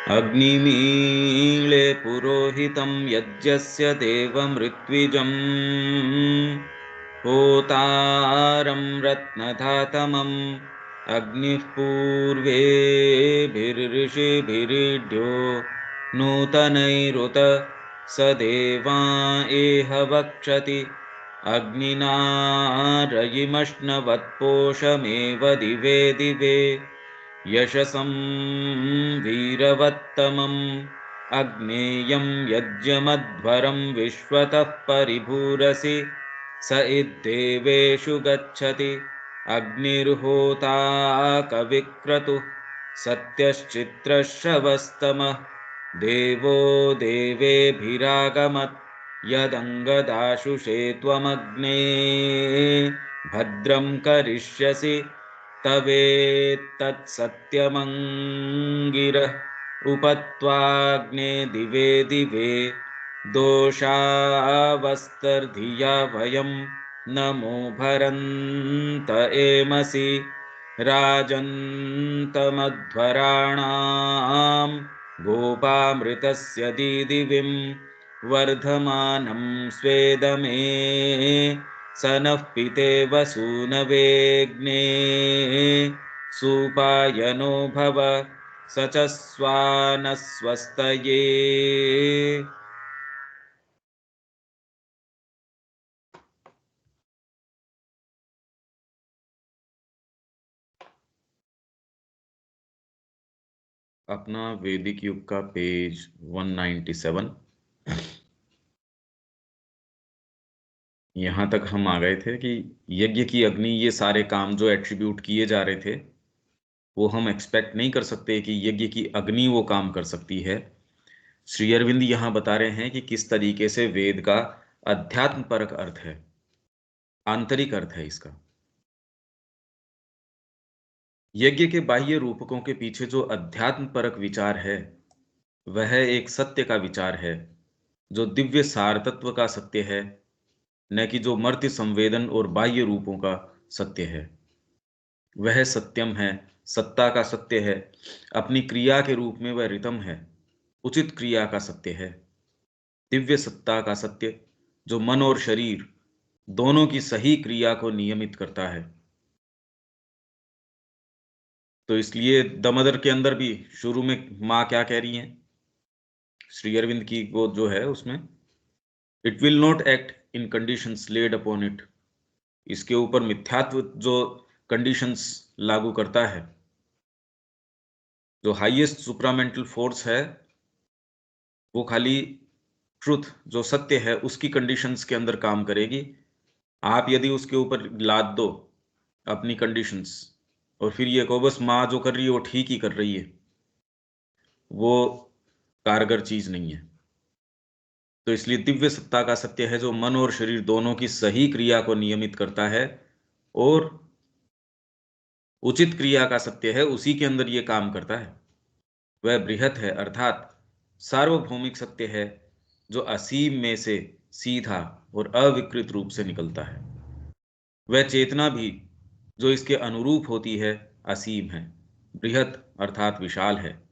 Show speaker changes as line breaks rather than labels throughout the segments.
अग्निमीळे पुरोहितं यज्ञस्य देवमृत्विजम् होतारं रत्नधातमम् अग्निः पूर्वेभिर्ऋषिभिरीड्यो नूतनैरुत स देवा एह वक्षति अग्निना रयिमश्नवत्पोषमेव दिवे दिवे यशसं वीरवत्तमम् अग्नेयं यज्ञमध्वरं विश्वतः परिभूरसि स इद्देवेषु गच्छति अग्निर्होता कविक्रतुः सत्यश्चित्रश्रवस्तमः देवो देवेभिरागमत् यदङ्गदाशुषे त्वमग्ने भद्रं करिष्यसि तवेत्तत्सत्यमङ्गिरः उपत्वाग्ने दिवे दिवे दोषावस्तर्धिया वयं नमो भरन्त एमसि राजन्तमध्वराणां गोपामृतस्य दीदिविं वर्धमानं स्वेदमे स नः पितेव सूनवेग्ने सुपायनो भव स च स्वानस्वस्तये। अपना वैदिक युग का पेज 197। यहां तक हम आ गए थे कि यज्ञ की अग्नि, ये सारे काम जो एट्रीब्यूट किए जा रहे थे वो हम एक्सपेक्ट नहीं कर सकते कि यज्ञ की अग्नि वो काम कर सकती है। श्री अरविंद यहां बता रहे हैं कि किस तरीके से वेद का अध्यात्म परक अर्थ है, आंतरिक अर्थ है इसका। यज्ञ के बाह्य रूपकों के पीछे जो अध्यात्म परक विचार है वह एक सत्य का विचार है, जो दिव्य सार तत्व का सत्य है, न कि जो मर्त्य संवेदन और बाह्य रूपों का सत्य है। वह सत्यम है, सत्ता का सत्य है, अपनी क्रिया के रूप में वह ऋतम है, उचित क्रिया का सत्य है, दिव्य सत्ता का सत्य जो मन और शरीर दोनों की सही क्रिया को नियमित करता है। तो इसलिए दमोदर के अंदर भी शुरू में माँ क्या कह रही हैं, श्री अरविंद की वो जो है उसमें, it will not act in conditions lead upon it. इसके ऊपर मिथ्यात्व जो कंडीशंस लागू करता है, जो हाईएस्ट सुप्रामेंटल फोर्स है, वो खाली ट्रुथ जो सत्य है उसकी कंडीशंस के अंदर काम करेगी। आप यदि उसके ऊपर लाद दो अपनी कंडीशंस और फिर ये कहो बस माँ जो कर रही है वो ठीक ही कर रही है, वो कारगर चीज नहीं है। तो इसलिए दिव्य सत्ता का सत्य है जो मन और शरीर दोनों की सही क्रिया को नियमित करता है, और उचित क्रिया का सत्य है उसी के अंदर ये काम करता है। वह बृहत है अर्थात सार्वभौमिक सत्य है जो असीम में से सीधा और अविकृत रूप से निकलता है। वह चेतना भी जो इसके अनुरूप होती है असीम है, बृहत अर्थात विशाल है,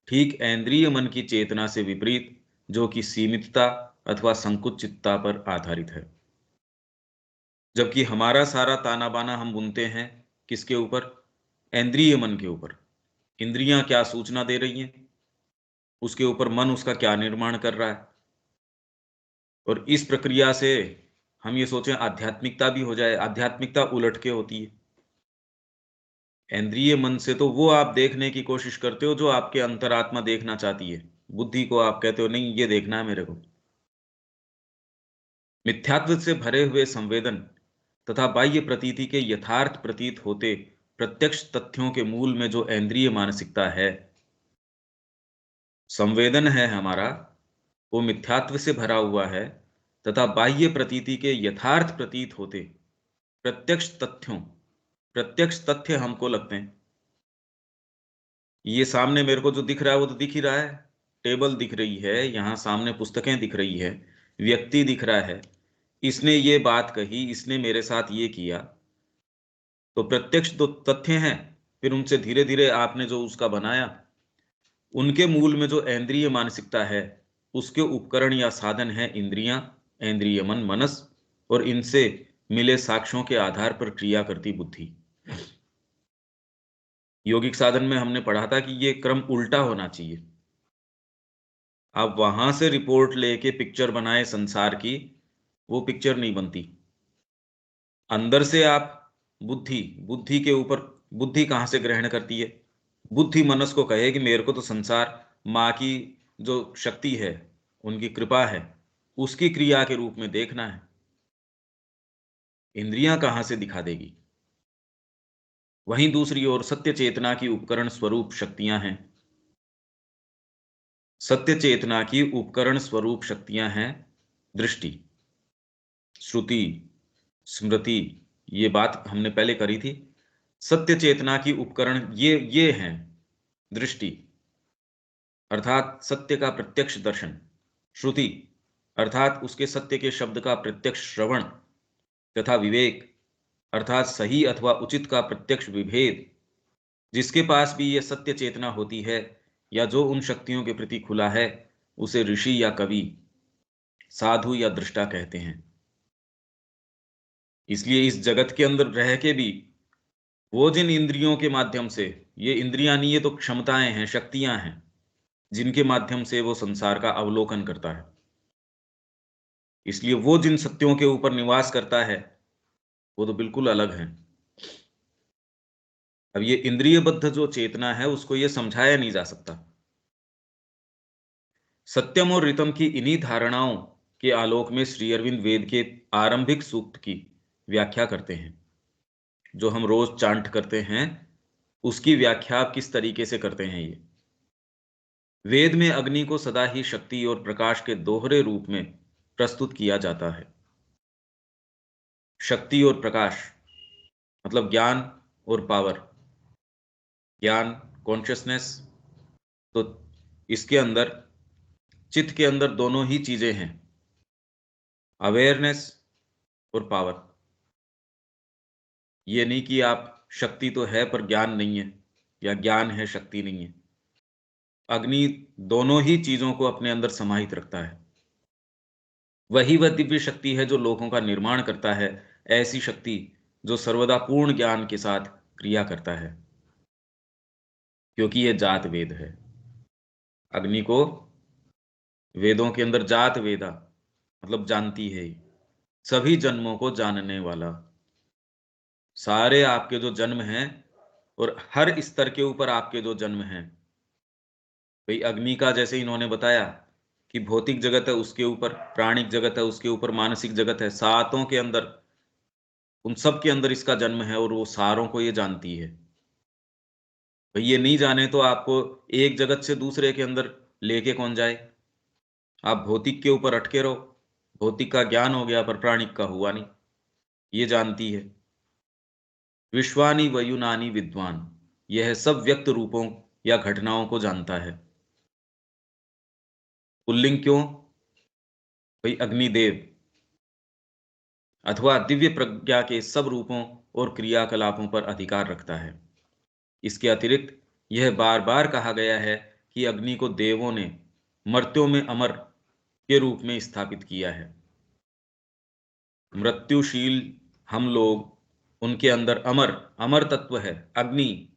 ठीक इंद्रिय मन की चेतना से विपरीत जो कि सीमितता अथवा संकुचितता पर आधारित है। जबकि हमारा सारा ताना बाना हम बुनते हैं किसके ऊपर? इंद्रिय मन के ऊपर। इंद्रियां क्या सूचना दे रही हैं, उसके ऊपर मन उसका क्या निर्माण कर रहा है। और इस प्रक्रिया से हम ये सोचें आध्यात्मिकता भी हो जाए, आध्यात्मिकता उलट के होती है। इंद्रिय मन से तो वो आप देखने की कोशिश करते हो जो आपके अंतरात्मा देखना चाहती है, बुद्धि को आप कहते हो नहीं ये देखना है मेरे को। मिथ्यात्व से भरे हुए संवेदन तथा बाह्य प्रतीति के यथार्थ प्रतीत होते प्रत्यक्ष तथ्यों के मूल में जो इंद्रिय मानसिकता है, संवेदन है हमारा, वो मिथ्यात्व से भरा हुआ है तथा बाह्य प्रतीति के यथार्थ प्रतीत होते प्रत्यक्ष तथ्यों, प्रत्यक्ष तथ्य हमको लगते हैं। ये सामने मेरे को जो दिख रहा है वो तो दिख ही रहा है, टेबल दिख रही है, यहाँ सामने पुस्तकें दिख रही है, व्यक्ति दिख रहा है, इसने ये बात कही, इसने मेरे साथ ये किया। तो प्रत्यक्ष जो तथ्य हैं, फिर उनसे धीरे धीरे आपने जो उसका बनाया, उनके मूल में जो इंद्रिय मानसिकता है, उसके उपकरण या साधन है इंद्रियां, इंद्रिय मन, मनस, और इनसे मिले साक्ष्यों के आधार पर क्रिया करती बुद्धि। योगिक साधन में हमने पढ़ा था कि ये क्रम उल्टा होना चाहिए। आप वहां से रिपोर्ट लेके पिक्चर बनाए संसार की, वो पिक्चर नहीं बनती। अंदर से आप बुद्धि बुद्धि के ऊपर, बुद्धि कहां से ग्रहण करती है? बुद्धि मनस को कहे कि मेरे को तो संसार माँ की जो शक्ति है, उनकी कृपा है, उसकी क्रिया के रूप में देखना है। इंद्रियां कहां से दिखा देगी? वहीं दूसरी ओर सत्य चेतना की उपकरण स्वरूप शक्तियां हैं। सत्य चेतना की उपकरण स्वरूप शक्तियां हैं दृष्टि, श्रुति, स्मृति। ये बात हमने पहले करी थी। सत्य चेतना की उपकरण ये हैं दृष्टि अर्थात सत्य का प्रत्यक्ष दर्शन, श्रुति अर्थात उसके सत्य के शब्द का प्रत्यक्ष श्रवण, तथा विवेक अर्थात सही अथवा उचित का प्रत्यक्ष विभेद। जिसके पास भी यह सत्य चेतना होती है, या जो उन शक्तियों के प्रति खुला है, उसे ऋषि या कवि, साधु या दृष्टा कहते हैं। इसलिए इस जगत के अंदर रह के भी वो जिन इंद्रियों के माध्यम से, ये इंद्रियां नहीं, ये तो क्षमताएं हैं, शक्तियां हैं, जिनके माध्यम से वो संसार का अवलोकन करता है, इसलिए वो जिन सत्यों के ऊपर निवास करता है, वो तो बिल्कुल अलग है। अब ये इंद्रियबद्ध जो चेतना है, उसको ये समझाया नहीं जा सकता। सत्यम और रितम की इन्हीं धारणाओं के आलोक में श्री अरविंद वेद के आरंभिक सूक्त की व्याख्या करते हैं। जो हम रोज चांट करते हैं, उसकी व्याख्या आप किस तरीके से करते हैं? ये वेद में अग्नि को सदा ही शक्ति और प्रकाश के दोहरे रूप में प्रस्तुत किया जाता है। शक्ति और प्रकाश मतलब ज्ञान और पावर, ज्ञान, कॉन्शियसनेस। तो इसके अंदर, चित्त के अंदर दोनों ही चीजें हैं, अवेयरनेस और पावर। ये नहीं कि आप शक्ति तो है पर ज्ञान नहीं है, या ज्ञान है शक्ति नहीं है। अग्नि दोनों ही चीजों को अपने अंदर समाहित रखता है। वही वह दिव्य शक्ति है जो लोगों का निर्माण करता है, ऐसी शक्ति जो सर्वदा पूर्ण ज्ञान के साथ क्रिया करता है, क्योंकि यह जात वेद है। अग्नि को वेदों के अंदर जात वेदा मतलब जानती है, सभी जन्मों को जानने वाला। सारे आपके जो जन्म हैं और हर स्तर के ऊपर आपके जो जन्म हैं, भाई अग्नि का जैसे इन्होंने बताया कि भौतिक जगत है, उसके ऊपर प्राणिक जगत है, उसके ऊपर मानसिक जगत है, सातों के अंदर, उन सब के अंदर इसका जन्म है, और वो सारों को ये जानती है। भाई ये नहीं जाने तो आपको एक जगत से दूसरे के अंदर लेके कौन जाए? आप भौतिक के ऊपर अटके रहो, भौतिक का ज्ञान हो गया पर प्राणिक का हुआ नहीं। ये जानती है। विश्वानी वयुनानी विद्वान, यह सब व्यक्त रूपों या घटनाओं को जानता है। पुल्लिंग क्यों? भाई अग्निदेव अथवा दिव्य प्रज्ञा के सब रूपों और क्रियाकलापों पर अधिकार रखता है। इसके अतिरिक्त यह बार बार कहा गया है कि अग्नि को देवों ने मर्त्यों में अमर के रूप में स्थापित किया है। मृत्युशील हम लोग, उनके अंदर अमर अमर तत्व है अग्नि,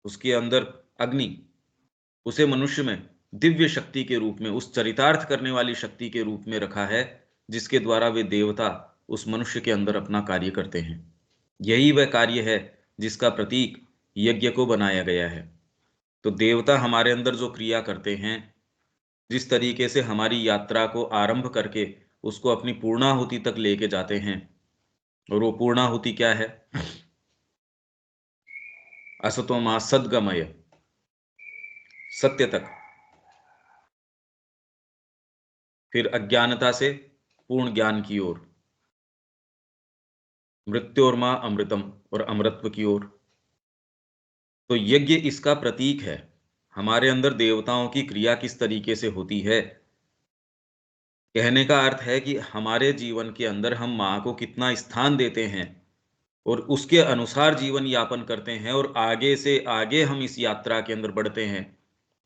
उसके अंदर अग्नि, उसे मनुष्य में दिव्य शक्ति के रूप में, उस चरितार्थ करने वाली शक्ति के रूप में रखा है, जिसके द्वारा वे देवता उस मनुष्य के अंदर अपना कार्य करते हैं। यही वह कार्य है जिसका प्रतीक यज्ञ को बनाया गया है। तो देवता हमारे अंदर जो क्रिया करते हैं, जिस तरीके से हमारी यात्रा को आरंभ करके उसको अपनी पूर्णाहुति तक लेके जाते हैं, और वो पूर्णाहुति क्या है? असतो मा सद्गमय, सत्य तक, फिर अज्ञानता से पूर्ण ज्ञान की ओर, मृत्योर्मा अमृतम और अमृतत्व की ओर। तो यज्ञ इसका प्रतीक है। हमारे अंदर देवताओं की क्रिया किस तरीके से होती है, कहने का अर्थ है कि हमारे जीवन के अंदर हम माँ को कितना स्थान देते हैं, और उसके अनुसार जीवन यापन करते हैं और आगे से आगे हम इस यात्रा के अंदर बढ़ते हैं,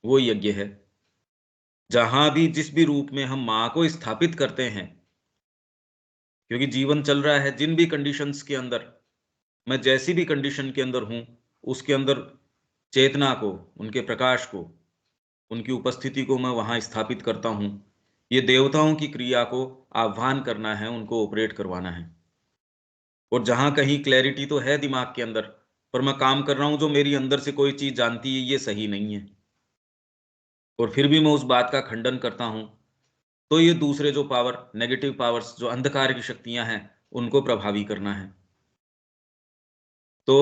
वो यज्ञ है। जहां भी जिस भी रूप में हम माँ को स्थापित करते हैं, क्योंकि जीवन चल रहा है जिन भी कंडीशंस के अंदर, मैं जैसी भी कंडीशन के अंदर हूं, उसके अंदर चेतना को, उनके प्रकाश को, उनकी उपस्थिति को मैं वहां स्थापित करता हूं। ये देवताओं की क्रिया को आह्वान करना है, उनको ऑपरेट करवाना है। और जहां कहीं क्लैरिटी तो है दिमाग के अंदर, पर मैं काम कर रहा हूं जो मेरी अंदर से कोई चीज जानती है ये सही नहीं है, और फिर भी मैं उस बात का खंडन करता हूं, तो ये दूसरे जो पावर, नेगेटिव पावर्स, जो अंधकार की शक्तियां हैं, उनको प्रभावी करना है। तो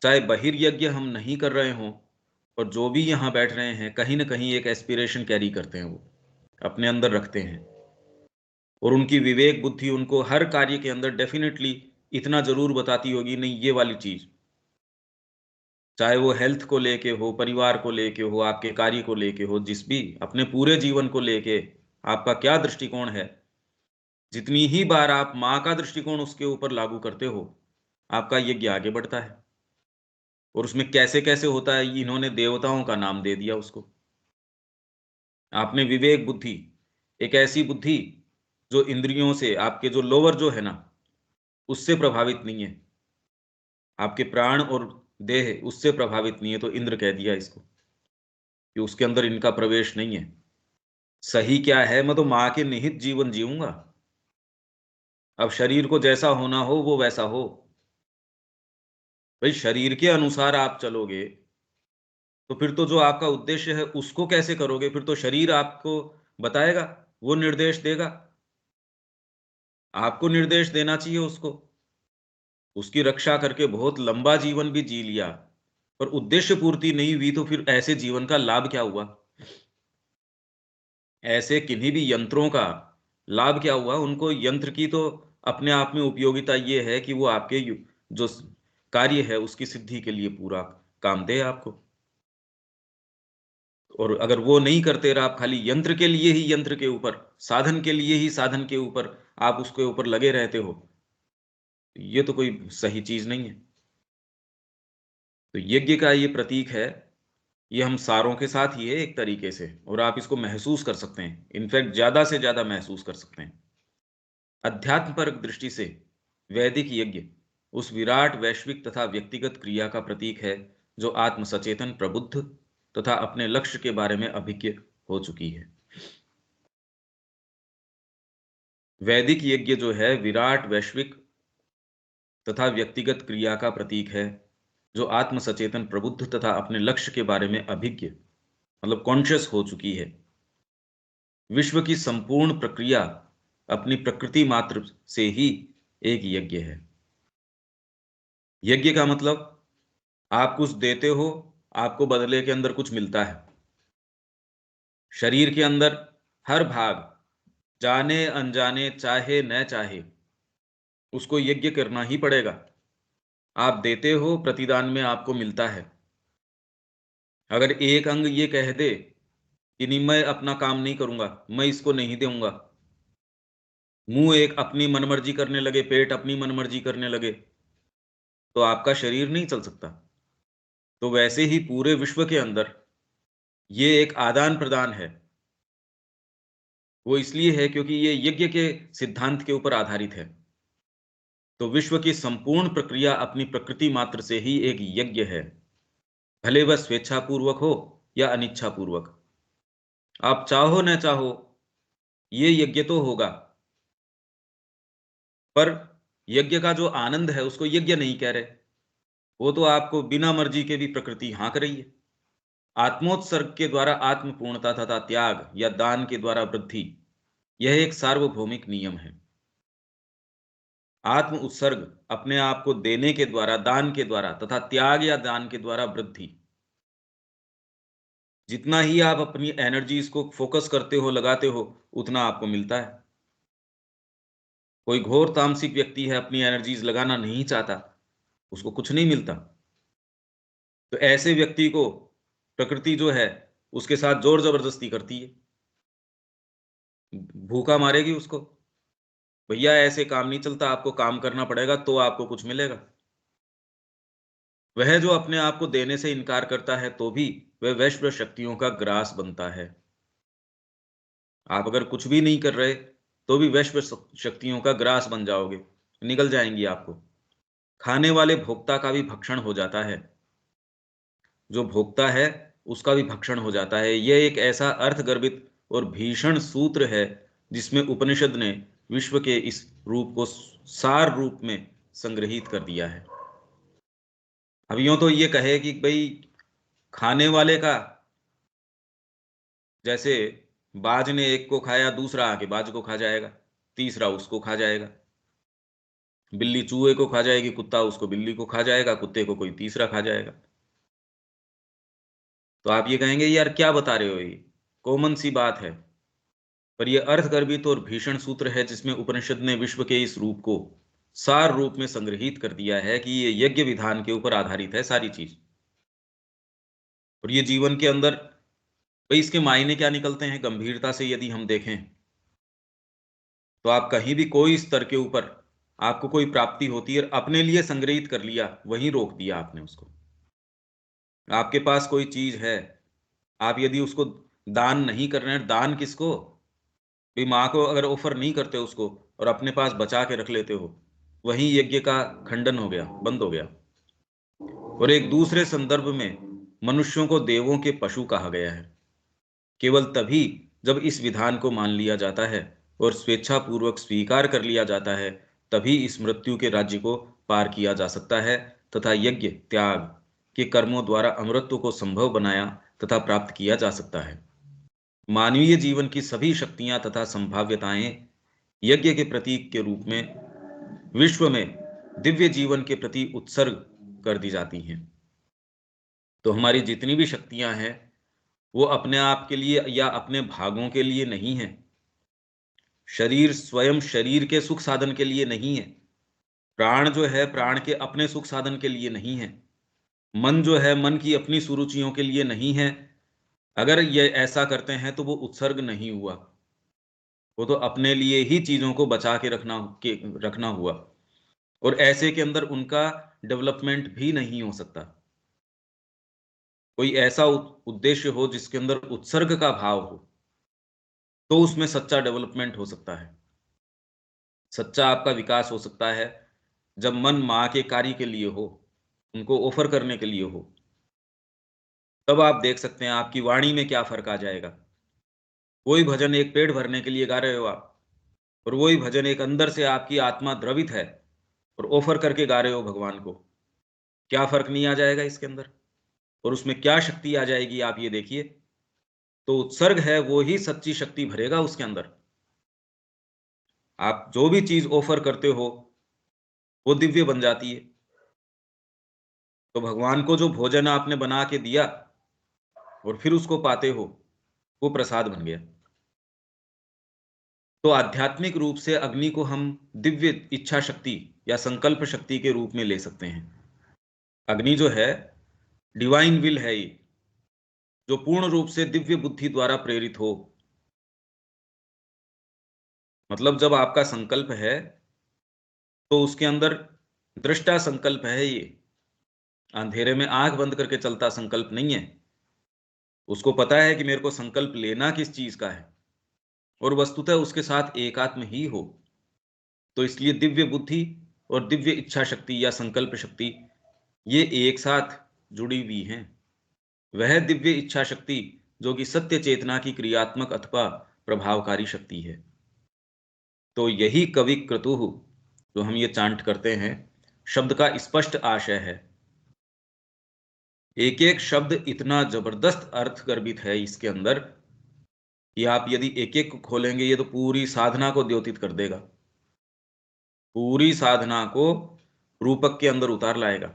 चाहे बहिर्यज्ञ हम नहीं कर रहे हों, और जो भी यहाँ बैठ रहे हैं, कहीं ना कहीं एक एस्पिरेशन कैरी करते हैं, वो अपने अंदर रखते हैं, और उनकी विवेक बुद्धि उनको हर कार्य के अंदर डेफिनेटली इतना जरूर बताती होगी, नहीं ये वाली चीज, चाहे वो हेल्थ को लेके हो, परिवार को लेके हो, आपके कार्य को लेके हो, जिस भी अपने पूरे जीवन को लेके आपका क्या दृष्टिकोण है, जितनी ही बार आप माँ का दृष्टिकोण उसके ऊपर लागू करते हो, आपका यज्ञ आगे बढ़ता है। और उसमें कैसे कैसे होता है, इन्होंने देवताओं का नाम दे दिया उसको। आपने विवेक बुद्धि, एक ऐसी बुद्धि जो इंद्रियों से, आपके जो लोअर जो है ना, उससे प्रभावित नहीं है, आपके प्राण और देह उससे प्रभावित नहीं है, तो इंद्र कह दिया इसको कि उसके अंदर इनका प्रवेश नहीं है। सही क्या है, मैं तो माँ के निहित जीवन जीऊंगा। अब शरीर को जैसा होना हो वो वैसा हो। भाई शरीर के अनुसार आप चलोगे, तो फिर तो जो आपका उद्देश्य है उसको कैसे करोगे? फिर तो शरीर आपको बताएगा, वो निर्देश देगा, आपको निर्देश देना चाहिए उसको। उसकी रक्षा करके बहुत लंबा जीवन भी जी लिया, पर उद्देश्य पूर्ति नहीं हुई, तो फिर ऐसे जीवन का लाभ क्या हुआ? ऐसे किन्हीं भी यंत्रों का लाभ क्या हुआ? उनको यंत्र की तो अपने आप में उपयोगिता ये है कि वो आपके जो कार्य है उसकी सिद्धि के लिए पूरा काम दे आपको। और अगर वो नहीं करते रहा, आप खाली यंत्र के लिए ही यंत्र के ऊपर, साधन के लिए ही साधन के ऊपर आप उसके ऊपर लगे रहते हो, ये तो कोई सही चीज नहीं है। तो यज्ञ का ये प्रतीक है, ये हम सारों के साथ ही है एक तरीके से, और आप इसको महसूस कर सकते हैं, इनफैक्ट ज्यादा से ज्यादा महसूस कर सकते हैं। अध्यात्म पर दृष्टि से वैदिक यज्ञ उस विराट वैश्विक तथा व्यक्तिगत क्रिया का प्रतीक है जो आत्म सचेतन, प्रबुद्ध तथा अपने लक्ष्य के बारे में अभिज्ञ हो चुकी है। वैदिक यज्ञ जो है विराट वैश्विक तथा व्यक्तिगत क्रिया का प्रतीक है जो आत्म सचेतन, प्रबुद्ध तथा अपने लक्ष्य के बारे में अभिज्ञ, मतलब कॉन्शियस हो चुकी है। विश्व की संपूर्ण प्रक्रिया अपनी प्रकृति मात्र से ही एक यज्ञ है। यज्ञ का मतलब आप कुछ देते हो, आपको बदले के अंदर कुछ मिलता है। शरीर के अंदर हर भाग, जाने अनजाने, चाहे न चाहे, उसको यज्ञ करना ही पड़ेगा। आप देते हो, प्रतिदान में आपको मिलता है। अगर एक अंग ये कह दे कि नहीं मैं अपना काम नहीं करूंगा, मैं इसको नहीं दूंगा, मुंह एक अपनी मनमर्जी करने लगे, पेट अपनी मनमर्जी करने लगे, तो आपका शरीर नहीं चल सकता। तो वैसे ही पूरे विश्व के अंदर ये एक आदान प्रदान है। वो इसलिए है क्योंकि ये यज्ञ के सिद्धांत के ऊपर आधारित है। तो विश्व की संपूर्ण प्रक्रिया अपनी प्रकृति मात्र से ही एक यज्ञ है, भले वह स्वेच्छापूर्वक हो या अनिच्छापूर्वक। आप चाहो न चाहो, ये यज्ञ तो होगा। पर यज्ञ का जो आनंद है उसको यज्ञ नहीं कह रहे, वो तो आपको बिना मर्जी के भी प्रकृति हाँक रही है। आत्मोत्सर्ग के द्वारा आत्म पूर्णता तथा त्याग या दान के द्वारा वृद्धि, यह एक सार्वभौमिक नियम है। आत्म उत्सर्ग, अपने आप को देने के द्वारा, दान के द्वारा, तथा त्याग या दान के द्वारा वृद्धि। जितना ही आप अपनी एनर्जीज को फोकस करते हो, लगाते हो, उतना आपको मिलता है। कोई घोर तामसिक व्यक्ति है, अपनी एनर्जीज लगाना नहीं चाहता, उसको कुछ नहीं मिलता। तो ऐसे व्यक्ति को प्रकृति जो है उसके साथ जोर जबरदस्ती करती है, भूखा मारेगी उसको। भैया ऐसे काम नहीं चलता, आपको काम करना पड़ेगा तो आपको कुछ मिलेगा। वह जो अपने आप को देने से इनकार करता है तो भी वह वैश्व शक्तियों का ग्रास बनता है। आप अगर कुछ भी नहीं कर रहे तो भी वैश्व शक्तियों का ग्रास बन जाओगे, निगल जाएंगी आपको। खाने वाले भोक्ता का भी भक्षण हो जाता है, जो भोक्ता है उसका भी भक्षण हो जाता है। यह एक ऐसा अर्थगर्भित और भीषण सूत्र है जिसमें उपनिषद ने विश्व के इस रूप को सार रूप में संग्रहित कर दिया है। अब यूं तो ये कहे कि भाई खाने वाले का, जैसे बाज ने एक को खाया, दूसरा आके बाज को खा जाएगा, तीसरा उसको खा जाएगा। बिल्ली चूहे को खा जाएगी, कुत्ता उसको बिल्ली को खा जाएगा, कुत्ते को कोई तीसरा खा जाएगा। तो आप ये कहेंगे यार क्या बता रहे हो, ये कॉमन सी बात है। पर यह अर्थगर्भित और भीषण सूत्र है जिसमें उपनिषद ने विश्व के इस रूप को सार रूप में संग्रहित कर दिया है कि ये यज्ञ विधान के ऊपर आधारित है सारी चीज। और ये जीवन के अंदर भाई इसके मायने क्या निकलते हैं गंभीरता से यदि हम देखें, तो आप कहीं भी कोई स्तर के ऊपर आपको कोई प्राप्ति होती है, अपने लिए संग्रहित कर लिया, वहीं रोक दिया आपने उसको। आपके पास कोई चीज है, आप यदि उसको दान नहीं कर रहे हैं, दान किसको, भी माँ को अगर ऑफर नहीं करते उसको और अपने पास बचा के रख लेते हो, वहीं यज्ञ का खंडन हो गया, बंद हो गया। और एक दूसरे संदर्भ में मनुष्यों को देवों के पशु कहा गया है। केवल तभी जब इस विधान को मान लिया जाता है और स्वेच्छापूर्वक स्वीकार कर लिया जाता है, तभी इस मृत्यु के राज्य को पार किया जा सकता है तथा यज्ञ त्याग के कर्मों द्वारा अमरत्व को संभव बनाया तथा प्राप्त किया जा सकता है। मानवीय जीवन की सभी शक्तियां तथा संभाव्यताएं यज्ञ के प्रतीक के रूप में विश्व में दिव्य जीवन के प्रति उत्सर्ग कर दी जाती हैं। तो हमारी जितनी भी शक्तियां हैं वो अपने आप के लिए या अपने भागों के लिए नहीं है। शरीर स्वयं शरीर के सुख साधन के लिए नहीं है। प्राण जो है प्राण के अपने सुख साधन के लिए नहीं है। मन जो है मन की अपनी सुरुचियों के लिए नहीं है। अगर ये ऐसा करते हैं तो वो उत्सर्ग नहीं हुआ, वो तो अपने लिए ही चीजों को बचा के रखना हुआ। और ऐसे के अंदर उनका डेवलपमेंट भी नहीं हो सकता। कोई ऐसा उद्देश्य हो जिसके अंदर उत्सर्ग का भाव हो, तो उसमें सच्चा डेवलपमेंट हो सकता है, सच्चा आपका विकास हो सकता है। जब मन माँ के कार्य के लिए हो, उनको ऑफर करने के लिए हो, तब आप देख सकते हैं आपकी वाणी में क्या फर्क आ जाएगा। वही भजन एक पेट भरने के लिए गा रहे हो आप, और वही भजन एक अंदर से आपकी आत्मा द्रवित है और ऑफर करके गा रहे हो भगवान को, क्या फर्क नहीं आ जाएगा इसके अंदर। और उसमें क्या शक्ति आ जाएगी आप ये देखिए। तो उत्सर्ग है वो ही सच्ची शक्ति भरेगा उसके अंदर। आप जो भी चीज ऑफर करते हो वो दिव्य बन जाती है। तो भगवान को जो भोजन आपने बना के दिया और फिर उसको पाते हो, वो प्रसाद बन गया। तो आध्यात्मिक रूप से अग्नि को हम दिव्य इच्छा शक्ति या संकल्प शक्ति के रूप में ले सकते हैं। अग्नि जो है डिवाइन विल है, ये जो पूर्ण रूप से दिव्य बुद्धि द्वारा प्रेरित हो। मतलब जब आपका संकल्प है तो उसके अंदर दृष्टा संकल्प है, ये अंधेरे में आंख बंद करके चलता संकल्प नहीं है। उसको पता है कि मेरे को संकल्प लेना किस चीज का है, और वस्तुतः उसके साथ एकात्म ही हो। तो इसलिए दिव्य बुद्धि और दिव्य इच्छा शक्ति या संकल्प शक्ति ये एक साथ जुड़ी हुई हैं। वह दिव्य इच्छा शक्ति जो कि सत्य चेतना की क्रियात्मक अथवा प्रभावकारी शक्ति है। तो यही कवि क्रतुः जो हम ये चांट करते हैं, शब्द का स्पष्ट आशय है। एक एक शब्द इतना जबरदस्त अर्थ गर्भित है इसके अंदर कि आप यदि एक एक को खोलेंगे ये तो पूरी साधना को द्योतित कर देगा, पूरी साधना को रूपक के अंदर उतार लाएगा।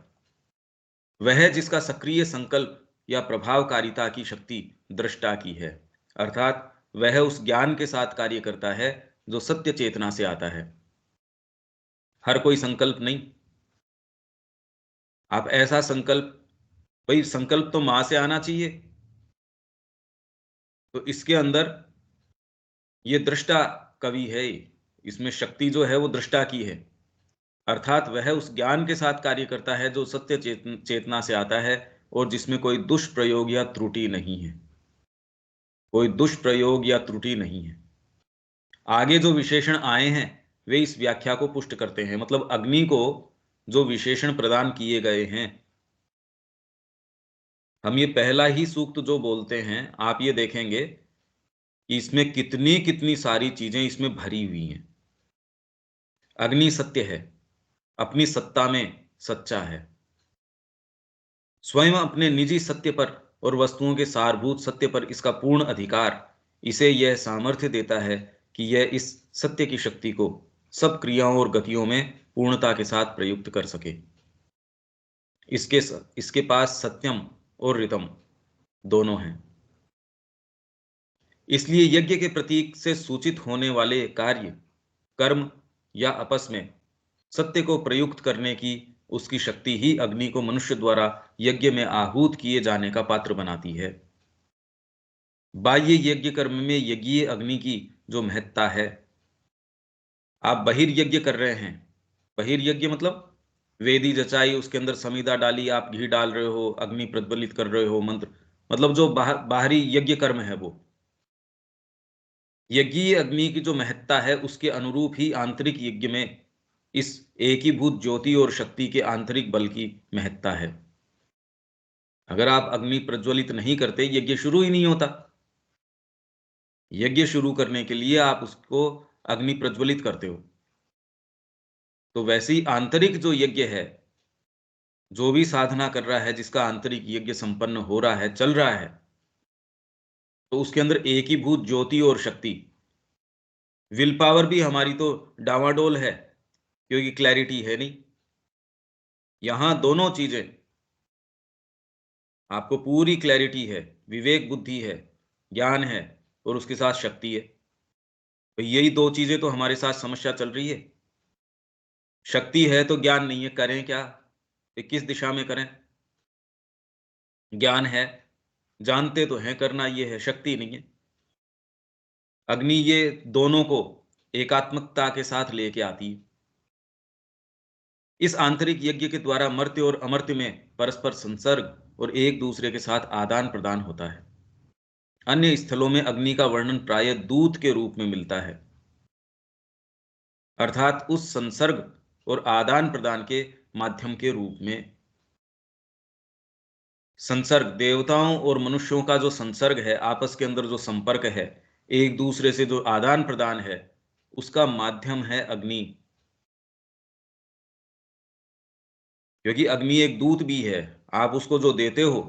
वह जिसका सक्रिय संकल्प या प्रभावकारिता की शक्ति दृष्टा की है, अर्थात वह उस ज्ञान के साथ कार्य करता है जो सत्य चेतना से आता है। हर कोई संकल्प नहीं। आप ऐसा संकल्प, भाई संकल्प तो मां से आना चाहिए। तो इसके अंदर ये दृष्टा कवि है, इसमें शक्ति जो है वो दृष्टा की है, अर्थात वह उस ज्ञान के साथ कार्य करता है जो सत्य चेतना से आता है और जिसमें कोई दुष्प्रयोग या त्रुटि नहीं है, कोई दुष्प्रयोग या त्रुटि नहीं है। आगे जो विशेषण आए हैं वे इस व्याख्या को पुष्ट करते हैं। मतलब अग्नि को जो विशेषण प्रदान किए गए हैं, हम ये पहला ही सूक्त जो बोलते हैं, आप ये देखेंगे कि इसमें कितनी कितनी सारी चीजें इसमें भरी हुई हैं। अग्नि सत्य है, अपनी सत्ता में सच्चा है, स्वयं अपने निजी सत्य पर और वस्तुओं के सारभूत सत्य पर इसका पूर्ण अधिकार इसे यह सामर्थ्य देता है कि यह इस सत्य की शक्ति को सब क्रियाओं और गतियों में पूर्णता के साथ प्रयुक्त कर सके। इसके पास सत्यम और ऋतम दोनों हैं। इसलिए यज्ञ के प्रतीक से सूचित होने वाले कार्य, कर्म या आपस में सत्य को प्रयुक्त करने की उसकी शक्ति ही अग्नि को मनुष्य द्वारा यज्ञ में आहूत किए जाने का पात्र बनाती है। बाह्य यज्ञ कर्म में यज्ञीय अग्नि की जो महत्ता है, आप बहिर्यज्ञ कर रहे हैं, बहिर्यज्ञ मतलब वेदी जचाई, उसके अंदर समीदा डाली, आप घी डाल रहे हो, अग्नि प्रज्वलित कर रहे हो, मंत्र, मतलब जो बाहरी यज्ञ कर्म है वो यज्ञीय अग्नि की जो महत्ता है उसके अनुरूप ही आंतरिक यज्ञ में इस एकीभूत ज्योति और शक्ति के आंतरिक बल की महत्ता है। अगर आप अग्नि प्रज्वलित नहीं करते, यज्ञ शुरू ही नहीं होता। यज्ञ शुरू करने के लिए आप उसको अग्नि प्रज्वलित करते हो। तो वैसे ही आंतरिक जो यज्ञ है, जो भी साधना कर रहा है, जिसका आंतरिक यज्ञ संपन्न हो रहा है, चल रहा है, तो उसके अंदर एकीभूत ज्योति और शक्ति, विल पावर भी हमारी तो डावाडोल है क्योंकि क्लैरिटी है नहीं। यहां दोनों चीजें, आपको पूरी क्लैरिटी है, विवेक बुद्धि है, ज्ञान है और उसके साथ शक्ति है। तो यही दो चीजें तो हमारे साथ समस्या चल रही है। शक्ति है तो ज्ञान नहीं है, करें क्या, ये किस दिशा में करें। ज्ञान है, जानते तो हैं करना ये है, शक्ति नहीं है। अग्नि ये दोनों को एकात्मकता के साथ लेके आती है। इस आंतरिक यज्ञ के द्वारा मर्त्य और अमर्त्य में परस्पर संसर्ग और एक दूसरे के साथ आदान प्रदान होता है। अन्य स्थलों में अग्नि का वर्णन प्रायः दूत के रूप में मिलता है, अर्थात उस संसर्ग और आदान प्रदान के माध्यम के रूप में। संसर्ग, देवताओं और मनुष्यों का जो संसर्ग है, आपस के अंदर जो संपर्क है, एक दूसरे से जो आदान प्रदान है, उसका माध्यम है अग्नि। क्योंकि अग्नि एक दूत भी है, आप उसको जो देते हो,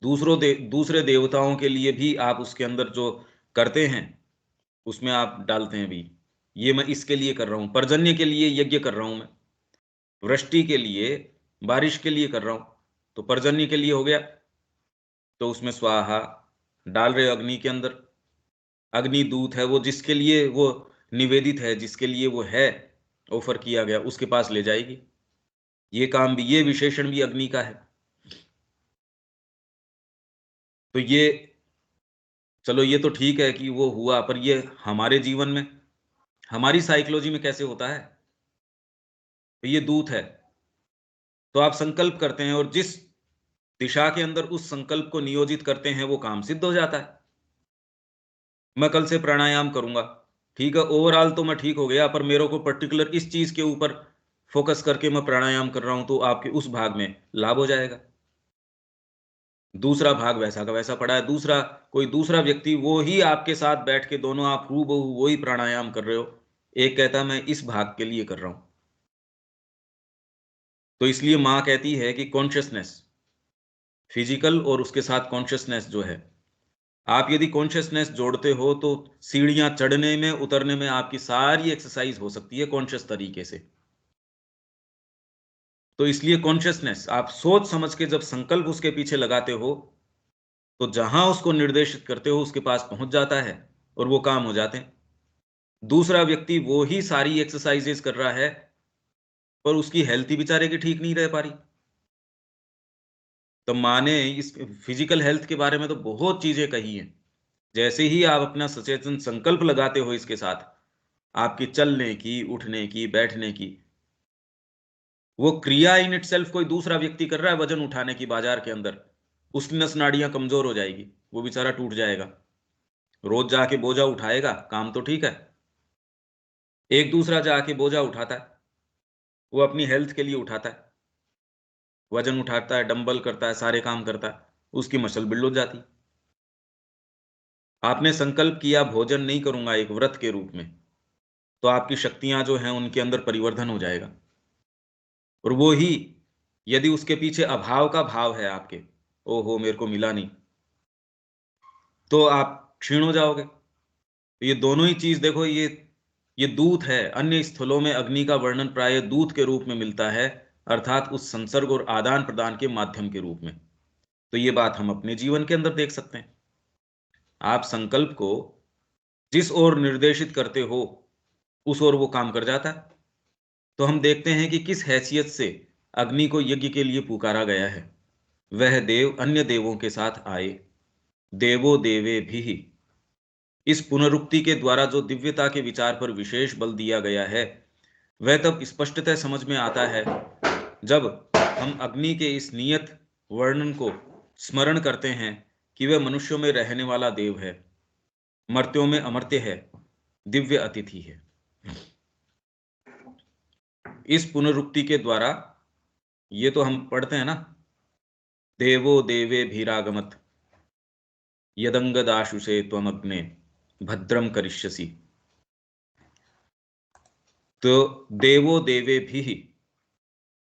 दूसरे देवताओं के लिए भी आप उसके अंदर जो करते हैं, उसमें आप डालते हैं भी, ये मैं इसके लिए कर रहा हूं, पर्जन्य के लिए यज्ञ कर रहा हूं मैं, वृष्टि के लिए, बारिश के लिए कर रहा हूं, तो पर्जन्य के लिए हो गया, तो उसमें स्वाहा डाल रहे हो अग्नि के अंदर। अग्नि दूत है, वो जिसके लिए वो निवेदित है, जिसके लिए वो है ऑफर किया गया, उसके पास ले जाएगी। ये काम भी, ये विशेषण भी अग्नि का है। तो ये, चलो ये तो ठीक है कि वो हुआ, पर ये हमारे जीवन में, हमारी साइकोलॉजी में कैसे होता है। तो ये दूत है, तो आप संकल्प करते हैं और जिस दिशा के अंदर उस संकल्प को नियोजित करते हैं वो काम सिद्ध हो जाता है। मैं कल से प्राणायाम करूंगा, ठीक है, ओवरऑल तो मैं ठीक हो गया, पर मेरे को पर्टिकुलर इस चीज के ऊपर फोकस करके मैं प्राणायाम कर रहा हूं, तो आपके उस भाग में लाभ हो जाएगा। दूसरा भाग वैसा का वैसा पड़ा है, दूसरा कोई दूसरा व्यक्ति वो ही आपके साथ बैठ के, दोनों आप हूबहू वो ही प्राणायाम कर रहे हो, एक कहता मैं इस भाग के लिए कर रहा हूं। तो इसलिए मां कहती है कि कॉन्शियसनेस, फिजिकल और उसके साथ कॉन्शियसनेस जो है, आप यदि कॉन्शियसनेस जोड़ते हो तो सीढ़ियां चढ़ने में उतरने में आपकी सारी एक्सरसाइज हो सकती है कॉन्शियस तरीके से। तो इसलिए कॉन्शियसनेस, आप सोच समझ के जब संकल्प उसके पीछे लगाते हो, तो जहां उसको निर्देशित करते हो उसके पास पहुंच जाता है और वो काम हो जाते हैं। दूसरा व्यक्ति वो ही सारी एक्सरसाइजेस कर रहा है, पर उसकी हेल्थ ही बेचारे की ठीक नहीं रह पा रही। तो माँ ने इस फिजिकल हेल्थ के बारे में तो बहुत चीजें कही हैं। जैसे ही आप अपना सचेतन संकल्प लगाते हो इसके साथ, आपकी चलने की, उठने की, बैठने की। वो क्रिया इन इटसेल्फ कोई दूसरा व्यक्ति कर रहा है वजन उठाने की बाजार के अंदर, उसकी नस नाड़ियां कमजोर हो जाएगी, वो बेचारा टूट जाएगा। रोज जाके बोझा उठाएगा, काम तो ठीक है। एक दूसरा जाके बोझा उठाता है, वो अपनी हेल्थ के लिए उठाता है, वजन उठाता है, डंबल करता है, सारे काम करता है, उसकी मसल बिल्ड हो जाती। आपने संकल्प किया भोजन नहीं करूंगा एक व्रत के रूप में, तो आपकी शक्तियां जो हैं उनके अंदर परिवर्धन हो जाएगा। और वो ही यदि उसके पीछे अभाव का भाव है आपके, ओहो मेरे को मिला नहीं, तो आप क्षीण हो जाओगे। तो ये दोनों ही चीज देखो, ये दूत है। अन्य स्थलों में अग्नि का वर्णन प्राय दूत के रूप में मिलता है, अर्थात उस संसर्ग और आदान प्रदान के माध्यम के रूप में। तो ये बात हम अपने जीवन के अंदर देख सकते हैं। आप संकल्प को जिस ओर निर्देशित करते हो उस ओर वो काम कर जाता है। तो हम देखते हैं कि किस हैसियत से अग्नि को यज्ञ के लिए पुकारा गया है। वह देव अन्य देवों के साथ आए, देवो देवे भी। इस पुनरुक्ति के द्वारा जो दिव्यता के विचार पर विशेष बल दिया गया है, वह तब स्पष्टतः समझ में आता है जब हम अग्नि के इस नियत वर्णन को स्मरण करते हैं कि वह मनुष्यों में रहने वाला देव है, मर्त्यों में अमर्त्य है, दिव्य अतिथि है। इस पुनरुक्ति के द्वारा, ये तो हम पढ़ते हैं ना, देवो देवे भीरागमत यदंगदाशुषे त्वमग्ने भद्रम करिष्यसि। तो देवो देवे भी,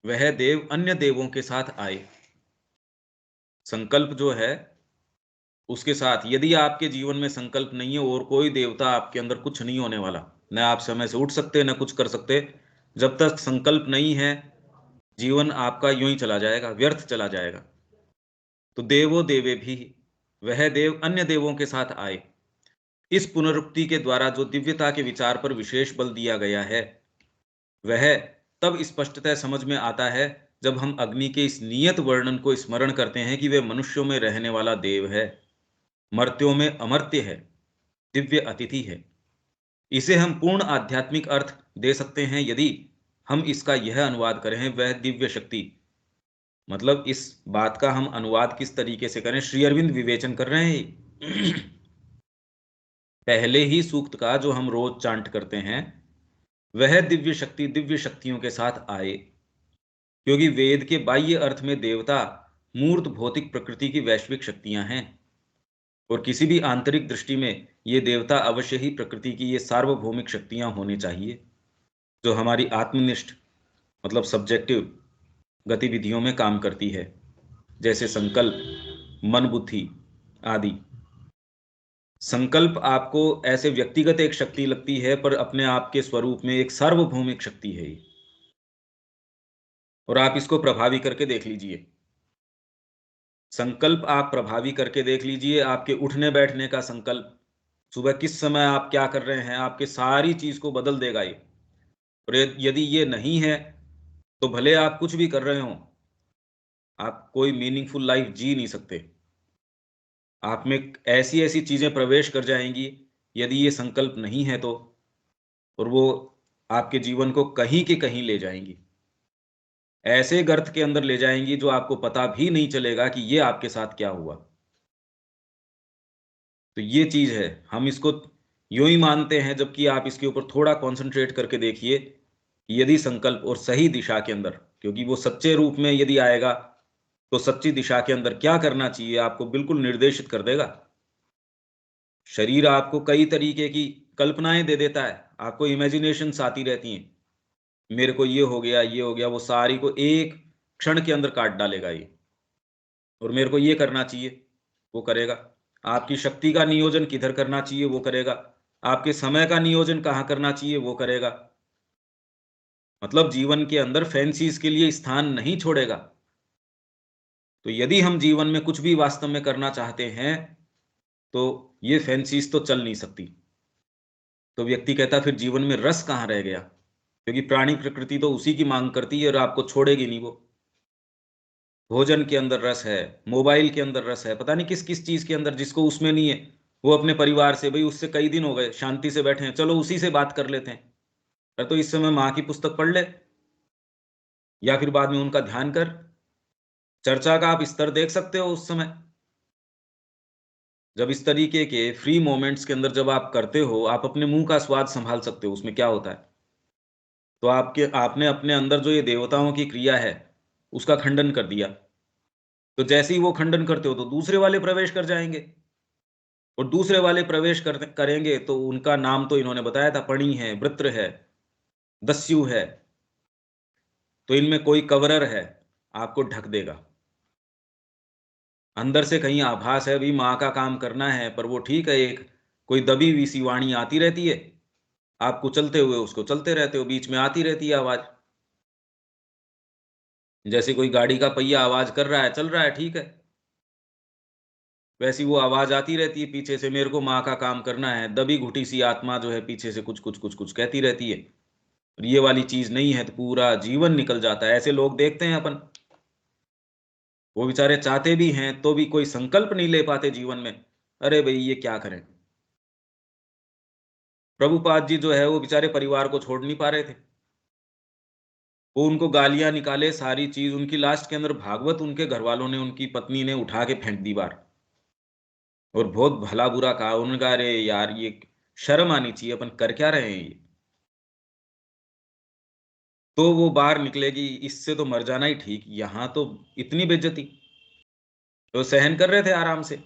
वह देव अन्य देवों के साथ आए। संकल्प जो है उसके साथ, यदि आपके जीवन में संकल्प नहीं है और कोई देवता आपके अंदर, कुछ नहीं होने वाला। न आप समय से उठ सकते न कुछ कर सकते। जब तक संकल्प नहीं है जीवन आपका यूं ही चला जाएगा, व्यर्थ चला जाएगा। तो देवो देवे भी, वह देव अन्य देवों के साथ आए। इस पुनरुक्ति के द्वारा जो दिव्यता के विचार पर विशेष बल दिया गया है, वह तब स्पष्टतः समझ में आता है जब हम अग्नि के इस नियत वर्णन को स्मरण करते हैं कि वह मनुष्यों में रहने वाला देव है, मर्त्यों में अमर्त्य है, दिव्य अतिथि है। इसे हम पूर्ण आध्यात्मिक अर्थ दे सकते हैं यदि हम इसका यह अनुवाद करें, वह दिव्य शक्ति। मतलब इस बात का हम अनुवाद किस तरीके से करें, श्री अरविंद विवेचन कर रहे हैं। पहले ही सूक्त का जो हम रोज चांट करते हैं, वह दिव्य शक्ति दिव्य शक्तियों के साथ आए। क्योंकि वेद के बाह्य अर्थ में देवता मूर्त भौतिक प्रकृति की वैश्विक शक्तियां हैं, और किसी भी आंतरिक दृष्टि में ये देवता अवश्य ही प्रकृति की ये सार्वभौमिक शक्तियां होनी चाहिए, जो हमारी आत्मनिष्ठ मतलब सब्जेक्टिव गतिविधियों में काम करती है, जैसे संकल्प, मन बुद्धि आदि। संकल्प आपको ऐसे व्यक्तिगत एक शक्ति लगती है, पर अपने आप के स्वरूप में एक सार्वभौमिक शक्ति है ये। और आप इसको प्रभावी करके देख लीजिए। संकल्प आप प्रभावी करके देख लीजिए, आपके उठने बैठने का संकल्प, सुबह किस समय आप क्या कर रहे हैं, आपके सारी चीज को बदल देगा ये। और यदि ये नहीं है तो भले आप कुछ भी कर रहे हो, आप कोई मीनिंगफुल लाइफ जी नहीं सकते। आप में ऐसी ऐसी चीजें प्रवेश कर जाएंगी यदि ये संकल्प नहीं है तो, और वो आपके जीवन को कहीं के कहीं ले जाएंगी, ऐसे गर्त के अंदर ले जाएंगी जो आपको पता भी नहीं चलेगा कि ये आपके साथ क्या हुआ। तो ये चीज है, हम इसको यूं ही मानते हैं, जबकि आप इसके ऊपर थोड़ा कंसंट्रेट करके देखिए कि यदि संकल्प और सही दिशा के अंदर, क्योंकि वो सच्चे रूप में यदि आएगा तो सच्ची दिशा के अंदर क्या करना चाहिए आपको बिल्कुल निर्देशित कर देगा। शरीर आपको कई तरीके की कल्पनाएं दे देता है, आपको इमेजिनेशंस आती रहती हैं, मेरे को ये हो गया ये हो गया, वो सारी को एक क्षण के अंदर काट डालेगा ये। और मेरे को ये करना चाहिए, वो करेगा। आपकी शक्ति का नियोजन किधर करना चाहिए, वो करेगा। आपके समय का नियोजन कहाँ करना चाहिए, वो करेगा। मतलब जीवन के अंदर फैंसीज के लिए स्थान नहीं छोड़ेगा। तो यदि हम जीवन में कुछ भी वास्तव में करना चाहते हैं तो ये फैंसीज तो चल नहीं सकती। तो व्यक्ति कहता फिर जीवन में रस कहाँ रह गया, क्योंकि प्राणी प्रकृति तो उसी की मांग करती है और आपको छोड़ेगी नहीं वो। भोजन के अंदर रस है, मोबाइल के अंदर रस है, पता नहीं किस किस चीज के अंदर, जिसको उसमें नहीं है वो अपने परिवार से, भाई उससे कई दिन हो गए, शांति से बैठे हैं, चलो उसी से बात कर लेते हैं। अरे तो इस समय माँ की पुस्तक पढ़ ले, या फिर बाद में उनका ध्यान कर। चर्चा का आप स्तर देख सकते हो उस समय, जब इस तरीके के फ्री मोमेंट्स के अंदर जब आप करते हो, आप अपने मुंह का स्वाद संभाल सकते हो। उसमें क्या होता है, तो आपने अपने अंदर जो ये देवताओं की क्रिया है उसका खंडन कर दिया। तो जैसे ही वो खंडन करते हो तो दूसरे वाले प्रवेश कर जाएंगे, और दूसरे वाले प्रवेश करेंगे तो उनका नाम तो इन्होंने बताया था, पणि है, वृत्र है, दस्यु है। तो इनमें कोई कवरर है, आपको ढक देगा। अंदर से कहीं आभास है भी माँ का काम करना है, पर वो ठीक है, एक कोई दबी हुई सी वाणी आती रहती है, आप कुचलते हुए उसको चलते रहते हो, बीच में आती रहती है आवाज। जैसे कोई गाड़ी का पहिया आवाज कर रहा है, चल रहा है, ठीक है, वैसी वो आवाज आती रहती है पीछे से, मेरे को माँ का काम करना है। दबी घुटी सी आत्मा जो है पीछे से कुछ कुछ कुछ कुछ कहती रहती है। और ये वाली चीज नहीं है तो पूरा जीवन निकल जाता है। ऐसे लोग देखते हैं अपन, वो बेचारे चाहते भी हैं तो भी कोई संकल्प नहीं ले पाते जीवन में। अरे भाई ये क्या करें। प्रभुपाद जी जो है वो बेचारे परिवार को छोड़ नहीं पा रहे थे, वो उनको गालियां निकाले, सारी चीज उनकी, लास्ट के अंदर भागवत उनके घर वालों ने, उनकी पत्नी ने उठा के फेंक दी बाहर, और बहुत भला बुरा कहा। उन्होंने कहा अरे यार ये शर्म आनी चाहिए, अपन कर क्या रहे हैं ये। तो वो बाहर निकलेगी, इससे तो मर जाना ही ठीक, यहां तो इतनी बेइज्जती। तो सहन कर रहे थे आराम से,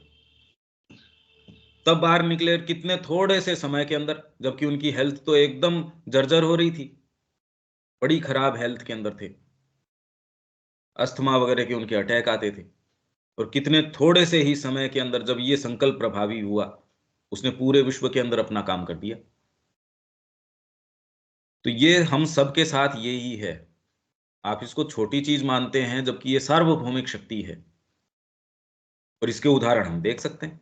तब बाहर निकले कितने थोड़े से समय के अंदर, जबकि उनकी हेल्थ तो एकदम जर्जर हो रही थी, बड़ी खराब हेल्थ के अंदर थे, अस्थमा वगैरह के उनके अटैक आते थे। और कितने थोड़े से ही समय के अंदर जब ये संकल्प प्रभावी हुआ, उसने पूरे विश्व के अंदर अपना काम कर दिया। तो ये हम सबके साथ यही है। आप इसको छोटी चीज मानते हैं, जबकि ये सार्वभौमिक शक्ति है, और इसके उदाहरण हम देख सकते हैं।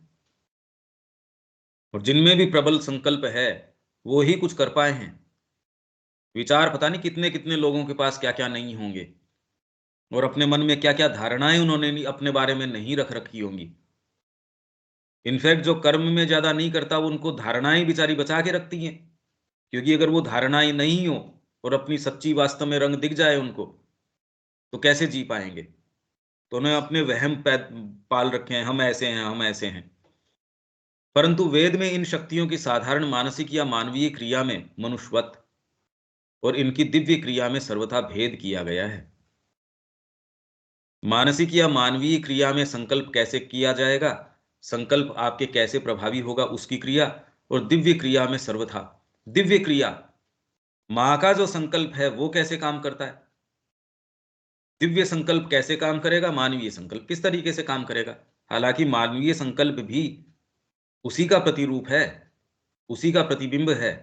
और जिनमें भी प्रबल संकल्प है वो ही कुछ कर पाए हैं। विचार पता नहीं कितने कितने लोगों के पास क्या क्या नहीं होंगे, और अपने मन में क्या क्या धारणाएं उन्होंने अपने बारे में नहीं रख रखी होंगी। इनफैक्ट जो कर्म में ज्यादा नहीं करता, वो उनको धारणाएं बेचारी बचा के रखती हैं। क्योंकि अगर वो धारणाएं नहीं हो और अपनी सच्ची वास्तव में रंग दिख जाए उनको, तो कैसे जी पाएंगे। तो उन्हें अपने वहम पाल रखे हैं, हम ऐसे हैं, हम ऐसे हैं। परंतु वेद में इन शक्तियों की साधारण मानसिक या मानवीय क्रिया में मनुष्यवत, और इनकी दिव्य क्रिया में सर्वथा भेद किया गया है। मानसिक या मानवीय क्रिया में संकल्प कैसे किया जाएगा, संकल्प आपके कैसे प्रभावी होगा उसकी क्रिया, और दिव्य क्रिया में सर्वथा दिव्य क्रिया, मां का जो संकल्प है वो कैसे काम करता है, दिव्य संकल्प कैसे काम करेगा, मानवीय संकल्प किस तरीके से काम करेगा। हालांकि मानवीय संकल्प भी उसी का प्रतिरूप है, उसी का प्रतिबिंब है,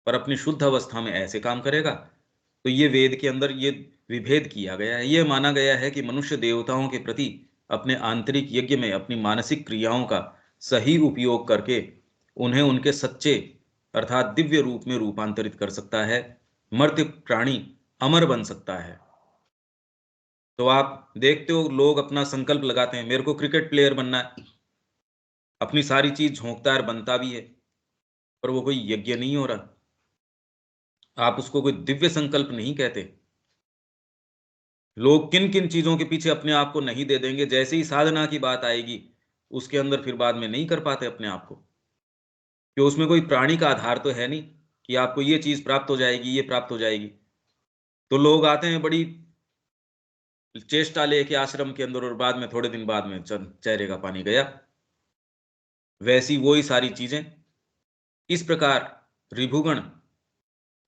पर अपनी शुद्ध अवस्था में ऐसे काम करेगा। तो ये वेद के अंदर ये विभेद किया गया है। ये माना गया है कि मनुष्य देवताओं के प्रति अपने आंतरिक यज्ञ में अपनी मानसिक क्रियाओं का सही उपयोग करके उन्हें उनके सच्चे अर्थात दिव्य रूप में रूपांतरित कर सकता है, मर्त्य प्राणी अमर बन सकता है। तो आप देखते हो लोग अपना संकल्प लगाते हैं, मेरे को क्रिकेट प्लेयर बनना है, अपनी सारी चीज झोंकता है और बनता भी है, पर वो कोई यज्ञ नहीं हो रहा, आप उसको कोई दिव्य संकल्प नहीं कहते। लोग किन किन चीजों के पीछे अपने आप को नहीं दे देंगे, जैसे ही साधना की बात आएगी उसके अंदर फिर बाद में नहीं कर पाते अपने आप को, कि उसमें कोई प्राणी का आधार तो है नहीं कि आपको ये चीज प्राप्त हो जाएगी, ये प्राप्त हो जाएगी। तो लोग आते हैं बड़ी चेष्टा लेके आश्रम के अंदर, और बाद में थोड़े दिन बाद में चेहरे का पानी गया। वैसी वही सारी चीजें इस प्रकार रिभुगण,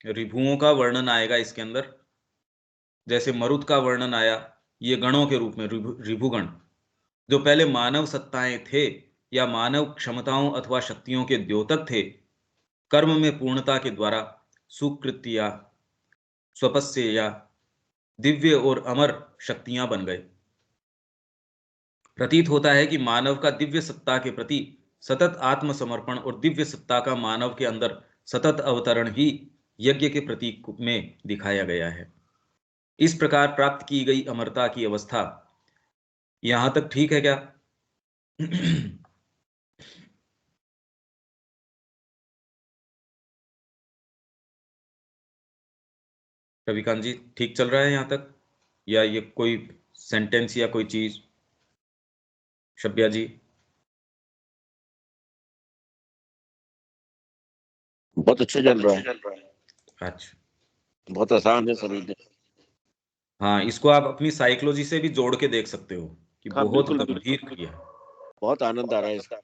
रिभुओं का वर्णन आएगा इसके अंदर, जैसे मरुत का वर्णन आया, ये गणों के रूप में रिभुगण, जो पहले मानव सत्ताएं थे या मानव क्षमताओं अथवा शक्तियों के द्योतक थे, कर्म में पूर्णता के द्वारा सुकृत्य या स्वपस्य या दिव्य और अमर शक्तियां बन गए। प्रतीत होता है कि मानव का दिव्य सत्ता के प्रति सतत आत्मसमर्पण और दिव्य सत्ता का मानव के अंदर सतत अवतरण ही यज्ञ के प्रतीक में दिखाया गया है। इस प्रकार प्राप्त की गई अमरता की अवस्था, यहां तक ठीक है क्या? रविकांत जी, ठीक चल रहा है यहाँ तक, या ये कोई सेंटेंस या कोई चीज? शब्या जी?
बहुत अच्छा चल रहा है।
अच्छा,
बहुत आसान है समझने।
हाँ, इसको आप अपनी साइकोलॉजी से भी जोड़ के देख सकते हो कि
हाँ
बहुत
बिल्कुल,
गंभीर क्रिया है।
बहुत आनंद आ रहा है इसमें।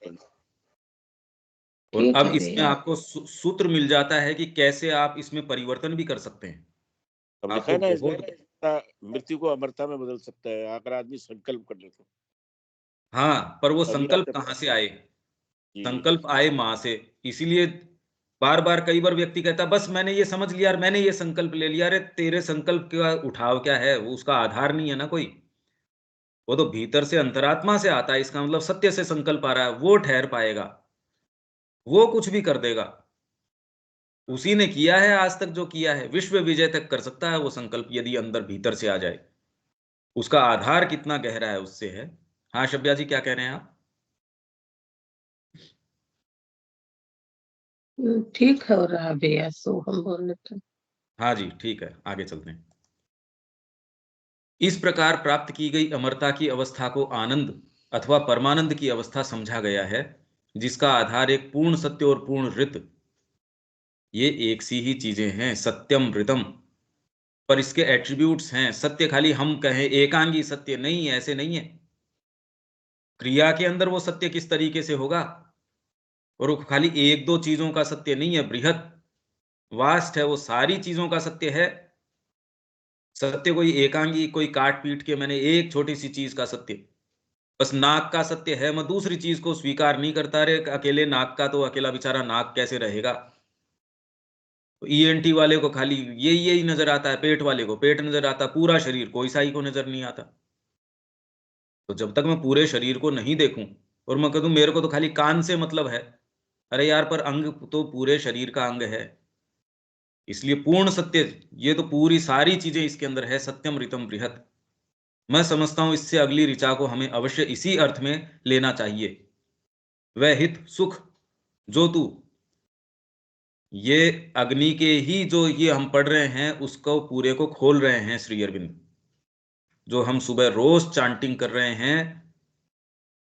और
ठीक
अब
है
इसमें
भैया।
आपको सूत्र मिल जाता है कि कैसे आप इसमें परिवर्तन भी कर सकते हैं।
अब लिखा
आपको
है ना इसमें,
बहुत,
मृत्यु को अमरता में बदल सकता है अगर आदमी संकल्प कर ले तो।
हाँ, पर वो
तभी
संकल्प
आपने
कहाँ से आए?
जी
संकल्प आए माँ से। इसीलिए बार बार कई बार व्यक्ति कहता बस मैंने ये समझ लिया, मैंने ये संकल्प ले लिया। अरे तेरे संकल्प का उठाव क्या है? वो उसका आधार नहीं है ना कोई। वो तो भीतर से अंतरात्मा से आता है। इसका मतलब सत्य से संकल्प आ रहा है, वो ठहर पाएगा, वो कुछ भी कर देगा। उसी ने किया है आज तक जो किया है, विश्व विजय तक कर सकता है वो संकल्प, यदि अंदर भीतर से आ जाए। उसका आधार कितना गहरा है उससे है। हाँ शब्या जी, क्या कह रहे हैं आप?
ठीक हो रहा भैया, सो हम बोले तो।
हाँ जी, ठीक है, आगे चलते हैं। इस प्रकार प्राप्त की गई अमरता की अवस्था को आनंद अथवा परमानंद की अवस्था समझा गया है, जिसका आधार एक पूर्ण सत्य और पूर्ण ऋत, ये एक सी ही चीजें हैं, सत्यम ऋतम। पर इसके एट्रीब्यूट्स हैं। सत्य खाली हम कहें एकांगी सत्य नहीं है, ऐसे नहीं है। क्रिया के अंदर वो सत्य किस तरीके से होगा? और वो खाली एक दो चीजों का सत्य नहीं है, बृहत वास्ट है, वो सारी चीजों का सत्य है। सत्य कोई एकांगी, कोई काट पीट के मैंने एक छोटी सी चीज का सत्य, बस नाक का सत्य है, मैं दूसरी चीज को स्वीकार नहीं करता। रे अकेले नाक का तो अकेला बेचारा नाक कैसे रहेगा? तो ईएनटी वाले को खाली यही यही नजर आता है, पेट वाले को पेट नजर आता, पूरा शरीर कोई साई को नजर नहीं आता। तो जब तक मैं पूरे शरीर को नहीं देखूं और मैं कहूं मेरे को तो खाली कान से मतलब है, अरे यार, पर अंग तो पूरे शरीर का अंग है। इसलिए पूर्ण सत्य, ये तो पूरी सारी चीजें इसके अंदर है, सत्यम ऋतम बृहत। मैं समझता हूं इससे अगली ऋचा को हमें अवश्य इसी अर्थ में लेना चाहिए। वह हित सुख जो तू, ये अग्नि के ही जो ये हम पढ़ रहे हैं उसको पूरे को खोल रहे हैं श्री अरविंद। जो हम सुबह रोज चांटिंग कर रहे हैं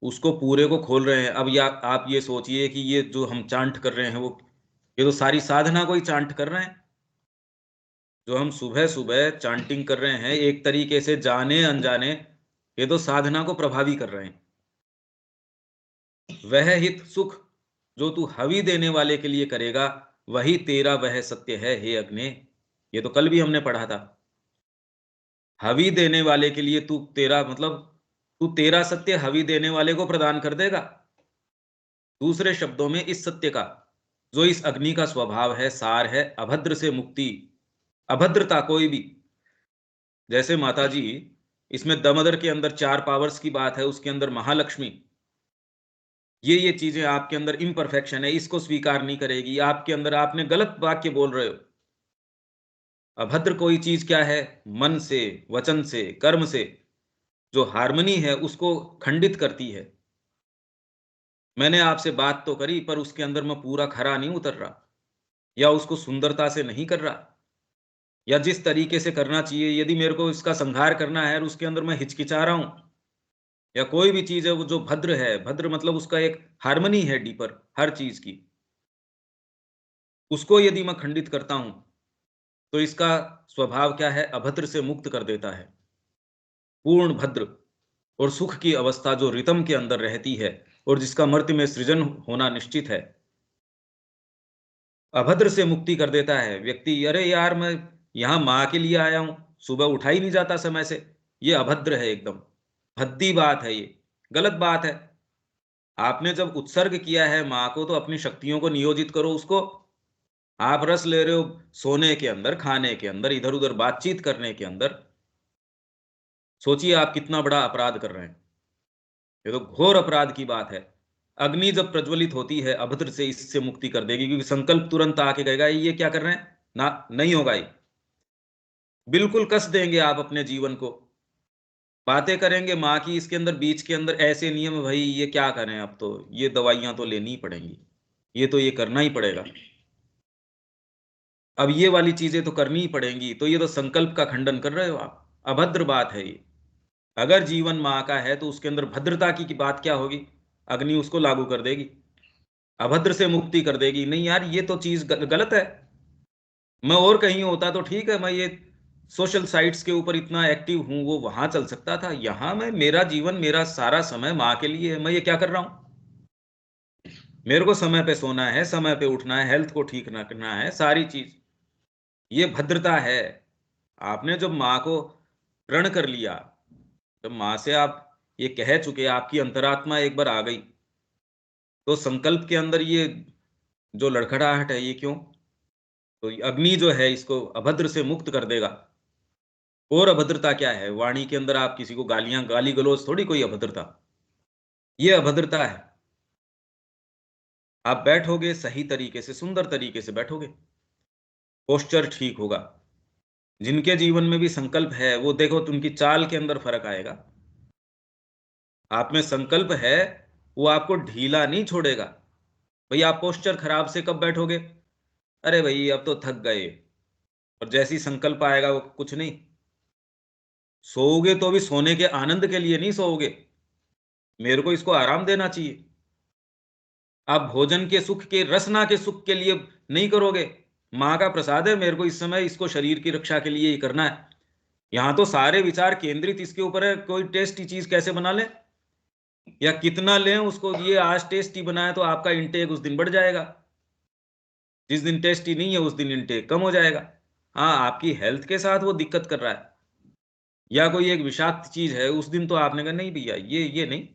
उसको पूरे को खोल रहे हैं। अब या आप ये सोचिए कि ये जो हम चांट कर रहे हैं वो, ये तो सारी साधना को ही चांट कर रहे हैं। जो हम सुबह सुबह चांटिंग कर रहे हैं एक तरीके से जाने अनजाने, ये तो साधना को प्रभावी कर रहे हैं। वह हित सुख जो तू हवि देने वाले के लिए करेगा, वही तेरा वह सत्य है हे अग्नि। ये तो कल भी हमने पढ़ा था। हवि देने वाले के लिए तू, तेरा मतलब तू तेरा सत्य हवि देने वाले को प्रदान कर देगा। दूसरे शब्दों में इस सत्य का, जो इस अग्नि का स्वभाव है, सार है अभद्र से मुक्ति। अभद्रता कोई भी, जैसे माता जी, इसमें दमोदर के अंदर 4 पावर्स की बात है, उसके अंदर महालक्ष्मी, ये चीजें आपके अंदर इम्परफेक्शन है, इसको स्वीकार नहीं करेगी। आपके अंदर आपने गलत वाक्य बोल रहे हो। अभद्र कोई चीज क्या है? मन से, वचन से, कर्म से जो हार्मनी है उसको खंडित करती है। मैंने आपसे बात तो करी पर उसके अंदर मैं पूरा खरा नहीं उतर रहा, या उसको सुंदरता से नहीं कर रहा, या जिस तरीके से करना चाहिए। यदि मेरे को इसका संहार करना है और उसके अंदर मैं हिचकिचा रहा हूं, या कोई भी चीज है वो जो भद्र है, भद्र मतलब उसका एक हार्मनी है डीपर हर चीज की, उसको यदि मैं खंडित करता हूं तो इसका स्वभाव क्या है? अभद्र से मुक्त कर देता है। पूर्ण भद्र और सुख की अवस्था जो रितम के अंदर रहती है और जिसका मर्त्य में सृजन होना निश्चित है, अभद्र से मुक्ति कर देता है व्यक्ति। अरे यार, मैं यहां मां के लिए आया हूं, सुबह उठा ही नहीं जाता समय से, ये अभद्र है एकदम, भद्दी बात है, ये गलत बात है। आपने जब उत्सर्ग किया है मां को तो अपनी शक्तियों को नियोजित करो उसको। आप रस ले रहे हो सोने के अंदर, खाने के अंदर, इधर उधर बातचीत करने के अंदर, सोचिए आप कितना बड़ा अपराध कर रहे हैं। ये तो घोर अपराध की बात है। अग्नि जब प्रज्वलित होती है अभद्र से, इससे मुक्ति कर देगी, क्योंकि संकल्प तुरंत आके कहेगा ये क्या कर रहे हैं ना, नहीं होगा ये। बिल्कुल कस देंगे आप अपने जीवन को, बातें करेंगे माँ की, इसके अंदर बीच के अंदर ऐसे नियम है, भाई ये क्या करें, अब तो ये दवाइयां तो लेनी ही पड़ेंगी, ये तो ये करना ही पड़ेगा। अब ये वाली चीजें तो करनी ही पड़ेंगी, तो ये तो संकल्प का खंडन कर रहे हो आप, अभद्र बात है ये। अगर जीवन माँ का है तो उसके अंदर भद्रता की बात क्या होगी? अग्नि उसको लागू कर देगी, अभद्र से मुक्ति कर देगी। नहीं यार, ये तो चीज गलत है। मैं और कहीं होता तो ठीक है, मैं ये सोशल साइट्स के ऊपर इतना एक्टिव हूं, वो वहां चल सकता था। यहां मैं, मेरा जीवन, मेरा सारा समय माँ के लिए है। मैं ये क्या कर रहा हूं? मेरे को समय पे सोना है, समय पे उठना है, हेल्थ को ठीक रखना है, सारी चीज। ये भद्रता है। आपने जब माँ को ऋण कर लिया, जब माँ से आप ये कह चुके, आपकी अंतरात्मा एक बार आ गई, तो संकल्प के अंदर ये जो लड़खड़ाहट है, ये क्यों? तो अग्नि जो है इसको अभद्र से मुक्त कर देगा। और अभद्रता क्या है? वाणी के अंदर आप किसी को गाली गलौज थोड़ी कोई अभद्रता, ये अभद्रता है। आप बैठोगे सही तरीके से, सुंदर तरीके से बैठोगे, पोस्चर ठीक होगा। जिनके जीवन में भी संकल्प है, वो देखो तो उनकी चाल के अंदर फर्क आएगा। आप में संकल्प है, वो आपको ढीला नहीं छोड़ेगा। भाई आप पोस्चर खराब से कब बैठोगे? अरे भाई अब तो थक गए, और जैसी संकल्प आएगा वो कुछ नहीं। सोओगे तो भी सोने के आनंद के लिए नहीं सोओगे, मेरे को इसको आराम देना चाहिए। आप भोजन के सुख के, रसना के सुख के लिए नहीं करोगे। माँ का प्रसाद है, मेरे को इस समय इसको शरीर की रक्षा के लिए ही करना है। यहां तो सारे विचार केंद्रित इसके ऊपर है, कोई टेस्टी चीज कैसे बना ले या कितना लें उसको। ये आज टेस्टी बनाए तो आपका इंटेक उस दिन बढ़ जाएगा, जिस दिन टेस्टी नहीं है उस दिन इंटेक कम हो जाएगा। हाँ, आपकी हेल्थ के साथ वो दिक्कत कर रहा है, या कोई एक विषाक्त चीज है, उस दिन तो आपने कहा नहीं भैया ये नहीं।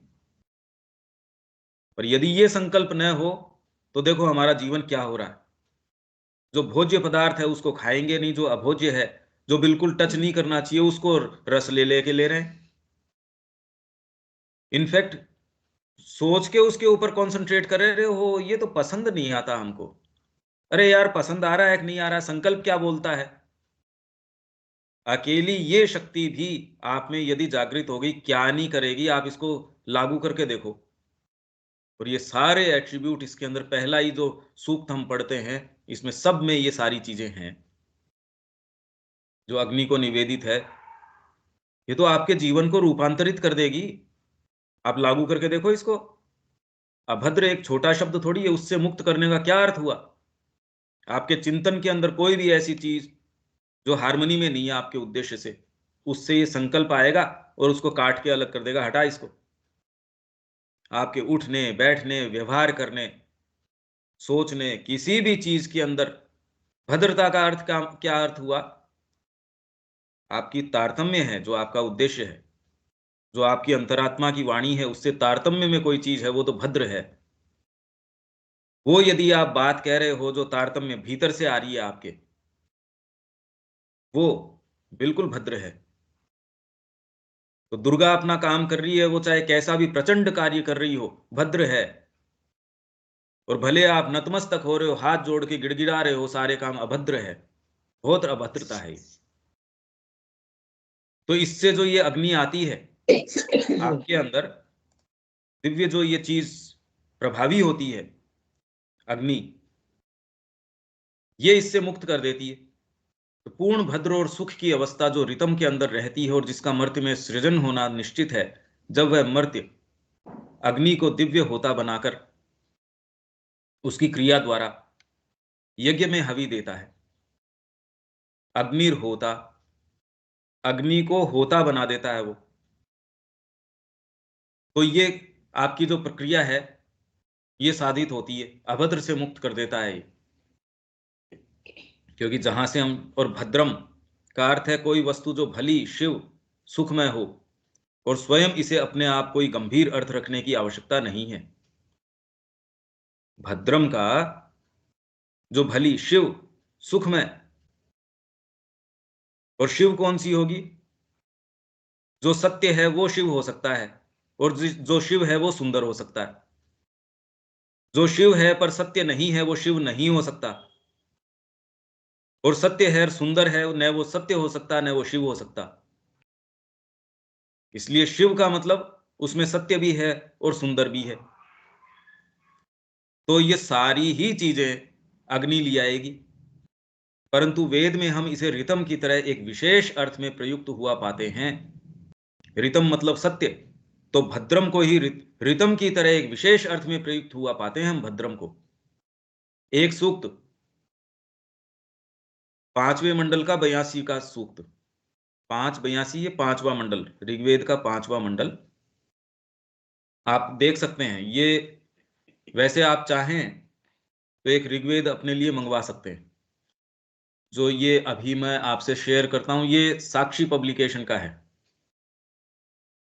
पर यदि ये संकल्प न हो तो देखो हमारा जीवन क्या हो रहा है। जो भोज्य पदार्थ है उसको खाएंगे नहीं, जो अभोज्य है, जो बिल्कुल टच नहीं करना चाहिए, उसको रस लेके ले रहे हैं। इनफैक्ट सोच के उसके ऊपर कंसंट्रेट कर रहे हो, ये तो पसंद नहीं आता हमको। अरे यार, पसंद आ रहा है कि नहीं आ रहा, संकल्प क्या बोलता है? अकेली ये शक्ति भी आप में यदि जागृत हो गई, क्या नहीं करेगी, आप इसको लागू करके देखो। और ये सारे एट्रीब्यूट इसके अंदर, पहला ही जो सूक्त हम पढ़ते हैं, इसमें सब में ये सारी चीजें हैं जो अग्नि को निवेदित है। ये तो आपके जीवन को रूपांतरित कर देगी। आप लागू करके देखो इसको। अभद्र एक छोटा शब्द थोड़ी है, उससे मुक्त करने का क्या अर्थ हुआ? आपके चिंतन के अंदर कोई भी ऐसी चीज जो हारमोनी में नहीं है आपके उद्देश्य से, उससे ये संकल्प आएगा और उसको काट के अलग कर देगा, हटा इसको। आपके उठने बैठने, व्यवहार करने, सोचने, किसी भी चीज के अंदर भद्रता का अर्थ क्या अर्थ हुआ? आपकी तारतम्य है, जो आपका उद्देश्य है, जो आपकी अंतरात्मा की वाणी है, उससे तारतम्य में कोई चीज है, वो तो भद्र है। वो यदि आप बात कह रहे हो जो तारतम्य भीतर से आ रही है आपके, वो बिल्कुल भद्र है। तो दुर्गा अपना काम कर रही है, वो चाहे कैसा भी प्रचंड कार्य कर रही हो, भद्र है। और भले आप नतमस्तक हो रहे हो, हाथ जोड़ के गिड़गिड़ा रहे हो, सारे काम अभद्र है, बहुत अभद्रता है। तो इससे जो ये अग्नि आती है आपके अंदर, दिव्य जो ये चीज प्रभावी होती है, अग्नि, ये इससे मुक्त कर देती है। तो पूर्ण भद्र और सुख की अवस्था जो रितम के अंदर रहती है, और जिसका मर्त्य में सृजन होना निश्चित है, जब वह मर्त्य अग्नि को दिव्य होता बनाकर उसकी क्रिया द्वारा यज्ञ में हवि देता है, अग्निर होता, अग्नि को होता बना देता है वो। तो ये आपकी जो प्रक्रिया है, ये साधित होती है, अभद्र से मुक्त कर देता है ये। क्योंकि जहां से हम, और भद्रम का अर्थ है कोई वस्तु जो भली, शिव, सुखमय हो, और स्वयं इसे अपने आप कोई गंभीर अर्थ रखने की आवश्यकता नहीं है। भद्रम का जो भली, शिव, सुखमय, और शिव कौन सी होगी? जो सत्य है वो शिव हो सकता है, और जो शिव है वो सुंदर हो सकता है। जो शिव है पर सत्य नहीं है, वो शिव नहीं हो सकता। और सत्य है और सुंदर है, न वो सत्य हो सकता न वो शिव हो सकता। इसलिए शिव का मतलब उसमें सत्य भी है और सुंदर भी है। तो ये सारी ही चीजें अग्नि ले आएगी। परंतु वेद में हम इसे ऋतम की तरह एक विशेष अर्थ में प्रयुक्त हुआ पाते हैं। ऋतम मतलब सत्य, तो भद्रम को ही ऋतम की तरह एक विशेष अर्थ में प्रयुक्त हुआ पाते हैं हम भद्रम को। एक सूक्त 5वें मंडल का 82 का सूक्त, 582 ये 5वां मंडल, ऋग्वेद का 5वां मंडल आप देख सकते हैं। ये वैसे आप चाहें तो एक ऋग्वेद अपने लिए मंगवा सकते हैं। जो ये अभी मैं आपसे शेयर करता हूं ये साक्षी पब्लिकेशन का है,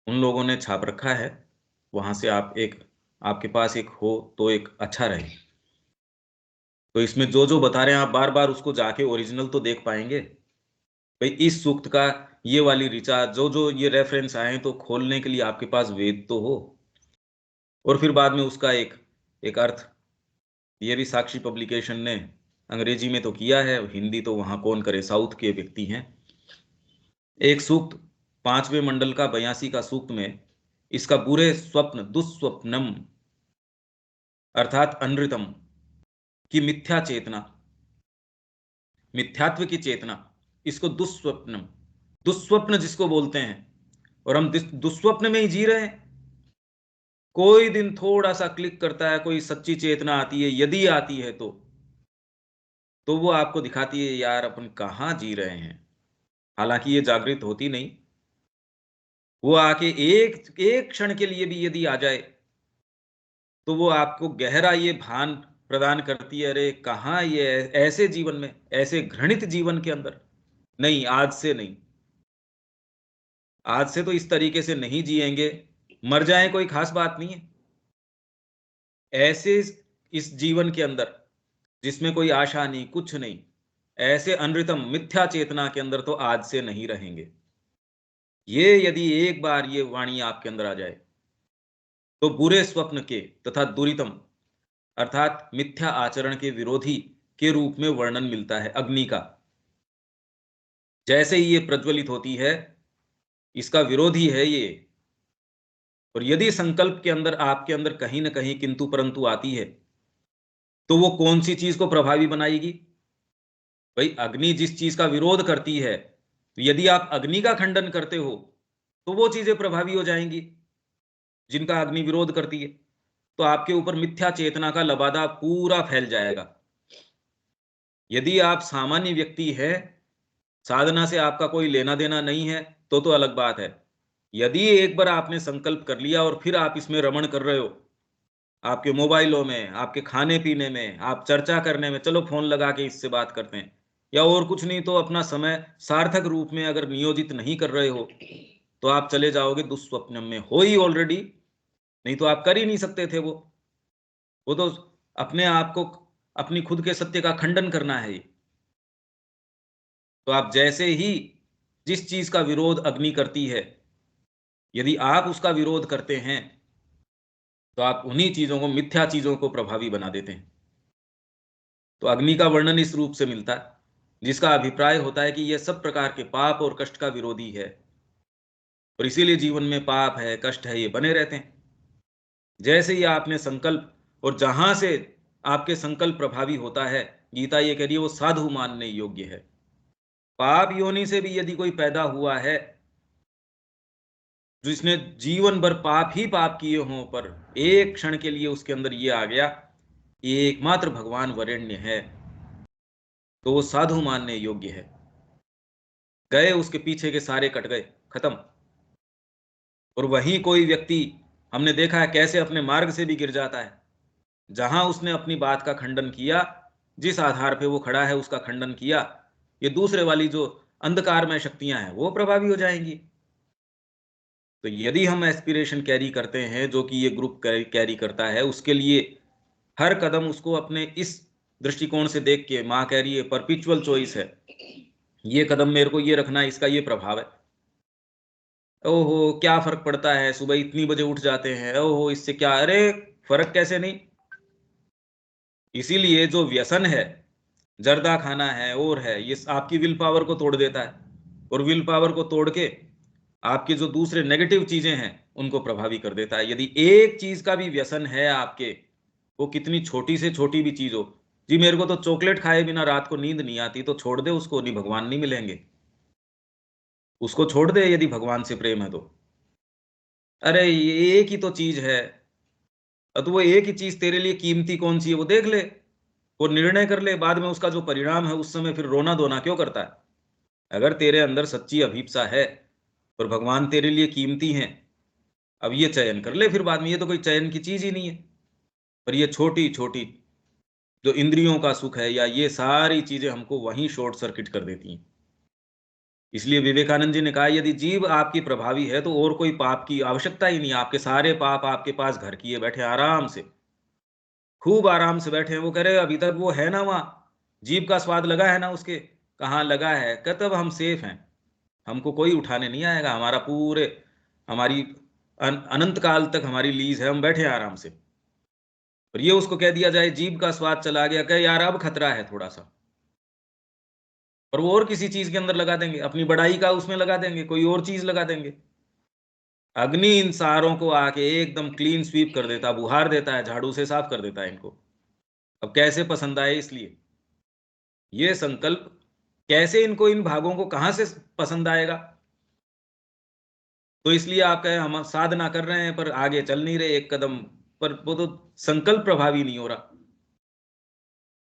उन लोगों ने छाप रखा है, वहां से आप आपके पास एक हो तो एक अच्छा रहे। तो इसमें जो जो बता रहे हैं आप बार बार उसको जाके ओरिजिनल तो देख पाएंगे। भाई इस सूक्त का ये वाली ऋचा, जो जो ये रेफरेंस आए तो खोलने के लिए आपके पास वेद तो हो, और फिर बाद में उसका एक अर्थ। ये भी साक्षी पब्लिकेशन ने अंग्रेजी में तो किया है, हिंदी तो वहां कौन करे, साउथ के व्यक्ति हैं। एक सूक्त 5वें मंडल का 82 का सूक्त में इसका बुरे स्वप्न, दुस्वप्नम अर्थात अनृतम की मिथ्या चेतना, मिथ्यात्व की चेतना, इसको दुस्वप्नम, दुस्वप्न जिसको बोलते हैं, और हम दुस्वप्न में ही जी रहे हैं। कोई दिन थोड़ा सा क्लिक करता है, कोई सच्ची चेतना आती है, यदि आती है तो वो आपको दिखाती है यार अपन कहाँ जी रहे हैं। हालांकि ये जागृत होती नहीं, वो आके एक एक क्षण के लिए भी यदि आ जाए तो वो आपको गहरा ये भान प्रदान करती है, अरे कहाँ ये ऐसे जीवन में, ऐसे घृणित जीवन के अंदर नहीं, आज से नहीं, आज से तो इस तरीके से नहीं जिएंगे, मर जाए कोई खास बात नहीं है। ऐसे इस जीवन के अंदर जिसमें कोई आशा नहीं, कुछ नहीं, ऐसे अनृतम मिथ्या चेतना के अंदर तो आज से नहीं रहेंगे। ये यदि एक बार ये वाणी आपके अंदर आ जाए तो बुरे स्वप्न के तथा दुरितम अर्थात मिथ्या आचरण के विरोधी के रूप में वर्णन मिलता है अग्नि का। जैसे ही ये प्रज्वलित होती है, इसका विरोधी है ये। और यदि संकल्प के अंदर आपके अंदर कहीं ना कहीं किंतु परंतु आती है तो वो कौन सी चीज को प्रभावी बनाएगी? भाई अग्नि जिस चीज का विरोध करती है, तो यदि आप अग्नि का खंडन करते हो तो वो चीजें प्रभावी हो जाएंगी जिनका अग्नि विरोध करती है। तो आपके ऊपर मिथ्या चेतना का लबादा पूरा फैल जाएगा। यदि आप सामान्य व्यक्ति हैं, साधना से आपका कोई लेना देना नहीं है, तो अलग बात है। यदि एक बार आपने संकल्प कर लिया और फिर आप इसमें रमण कर रहे हो, आपके मोबाइलों में, आपके खाने पीने में, आप चर्चा करने में, चलो फोन लगा के इससे बात करते हैं, या और कुछ नहीं तो अपना समय सार्थक रूप में अगर नियोजित नहीं कर रहे हो तो आप चले जाओगे दुस्वप्न में, हो ही ऑलरेडी, नहीं तो आप कर ही नहीं सकते थे। वो तो अपने आप को, अपनी खुद के सत्य का खंडन करना है ये। तो आप जैसे ही जिस चीज का विरोध अग्नि करती है, यदि आप उसका विरोध करते हैं तो आप उन्हीं चीजों को, मिथ्या चीजों को प्रभावी बना देते हैं। तो अग्नि का वर्णन इस रूप से मिलता है, जिसका अभिप्राय होता है कि यह सब प्रकार के पाप और कष्ट का विरोधी है, और इसीलिए जीवन में पाप है, कष्ट है, ये बने रहते हैं। जैसे ही आपने संकल्प, और जहां से आपके संकल्प प्रभावी होता है, गीता ये कह रही है वो साधु मानने योग्य है। पाप योनि से भी यदि कोई पैदा हुआ है, जिसने जीवन भर पाप ही पाप किए हों, पर एक क्षण के लिए उसके अंदर ये आ गया एकमात्र भगवान वरेण्य है, तो वो साधु मानने योग्य है। गए उसके पीछे के सारे कट गए, खत्म। और वहीं कोई व्यक्ति हमने देखा है कैसे अपने मार्ग से भी गिर जाता है, जहां उसने अपनी बात का खंडन किया, जिस आधार पे वो खड़ा है उसका खंडन किया, ये दूसरे वाली जो अंधकार में शक्तियां हैं वो प्रभावी हो जाएंगी। तो यदि हम एस्पिरेशन कैरी करते हैं, जो कि ये ग्रुप कैरी करता है, उसके लिए हर कदम उसको अपने इस दृष्टिकोण से देख के, माँ कह रही है परपिचुअल चॉइस है, ये कदम मेरे को ये रखना है, इसका ये प्रभाव है। ओहो क्या फर्क पड़ता है, सुबह इतनी बजे उठ जाते हैं, ओहो इससे क्या, अरे फर्क कैसे नहीं। इसीलिए जो व्यसन है, जर्दा खाना है और है, ये आपकी विल पावर को तोड़ देता है, और विल पावर को तोड़ के आपकी जो दूसरे नेगेटिव चीजें हैं उनको प्रभावी कर देता है। यदि एक चीज का भी व्यसन है आपके, वो कितनी छोटी से छोटी भी चीज हो, जी मेरे को तो चॉकलेट खाए बिना रात को नींद नहीं आती, तो छोड़ दे उसको, नहीं भगवान नहीं मिलेंगे। उसको छोड़ दे यदि भगवान से प्रेम है तो। अरे ये एक ही तो चीज है, तो वो एक ही चीज तेरे लिए कीमती कौन सी है वो देख ले, वो निर्णय कर ले। बाद में उसका जो परिणाम है उस समय फिर रोना धोना क्यों करता है? अगर तेरे अंदर सच्ची अभीप्सा है और भगवान तेरे लिए कीमती हैं, अब ये चयन कर ले फिर बाद में। ये तो कोई चयन की चीज ही नहीं है। पर ये छोटी छोटी जो इंद्रियों का सुख है या ये सारी चीजें हमको वहीं शॉर्ट सर्किट कर देती हैं। इसलिए विवेकानंद जी ने कहा यदि जीव आपकी प्रभावी है तो और कोई पाप की आवश्यकता ही नहीं। आपके सारे पाप आपके पास घर किए बैठे, आराम से, खूब आराम से बैठे हैं। वो कह रहे अभी तक वो है ना वहां, जीभ का स्वाद लगा है ना उसके? कहाँ लगा है? कहते अब हम सेफ हैं, हमको कोई उठाने नहीं आएगा, हमारा पूरे हमारी अनंत काल तक हमारी लीज है, हम बैठे हैं आराम से। और ये उसको कह दिया जाए जीभ का स्वाद चला गया, कहे यार अब खतरा है थोड़ा सा, और वो और किसी चीज के अंदर लगा देंगे, अपनी बड़ाई का उसमें लगा देंगे, कोई और चीज लगा देंगे। अग्नि इन सारों को आके एकदम क्लीन स्वीप कर देता, बुहार देता है, झाड़ू से साफ कर देता है इनको। अब कैसे पसंद आए, इसलिए ये संकल्प कैसे इनको, इन भागों को कहां से पसंद आएगा? तो इसलिए आप कहे हम साधना कर रहे हैं पर आगे चल नहीं रहे एक कदम, पर वो तो संकल्प प्रभावी नहीं हो रहा।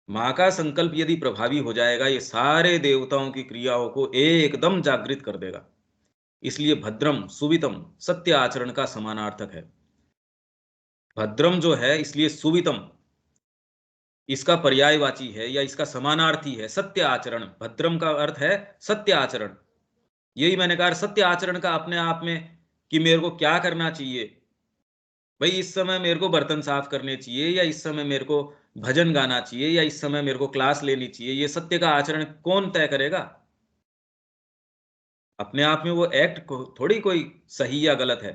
मां का संकल्प यदि प्रभावी हो जाएगा, ये सारे देवताओं की क्रियाओं को एकदम जागृत कर देगा। इसलिए भद्रम सुवितम सत्य आचरण का समानार्थक है। भद्रम जो है, इसलिए सुवितम इसका पर्यायवाची है या इसका समानार्थी है सत्य आचरण। भद्रम का अर्थ है सत्य आचरण। यही मैंने कहा, सत्य आचरण का अपने आप में कि मेरे को क्या करना चाहिए। भाई इस समय मेरे को बर्तन साफ करने चाहिए, या इस समय मेरे को भजन गाना चाहिए, या इस समय मेरे को क्लास लेनी चाहिए, ये सत्य का आचरण कौन तय करेगा? अपने आप में वो एक्ट थोड़ी कोई सही या गलत है।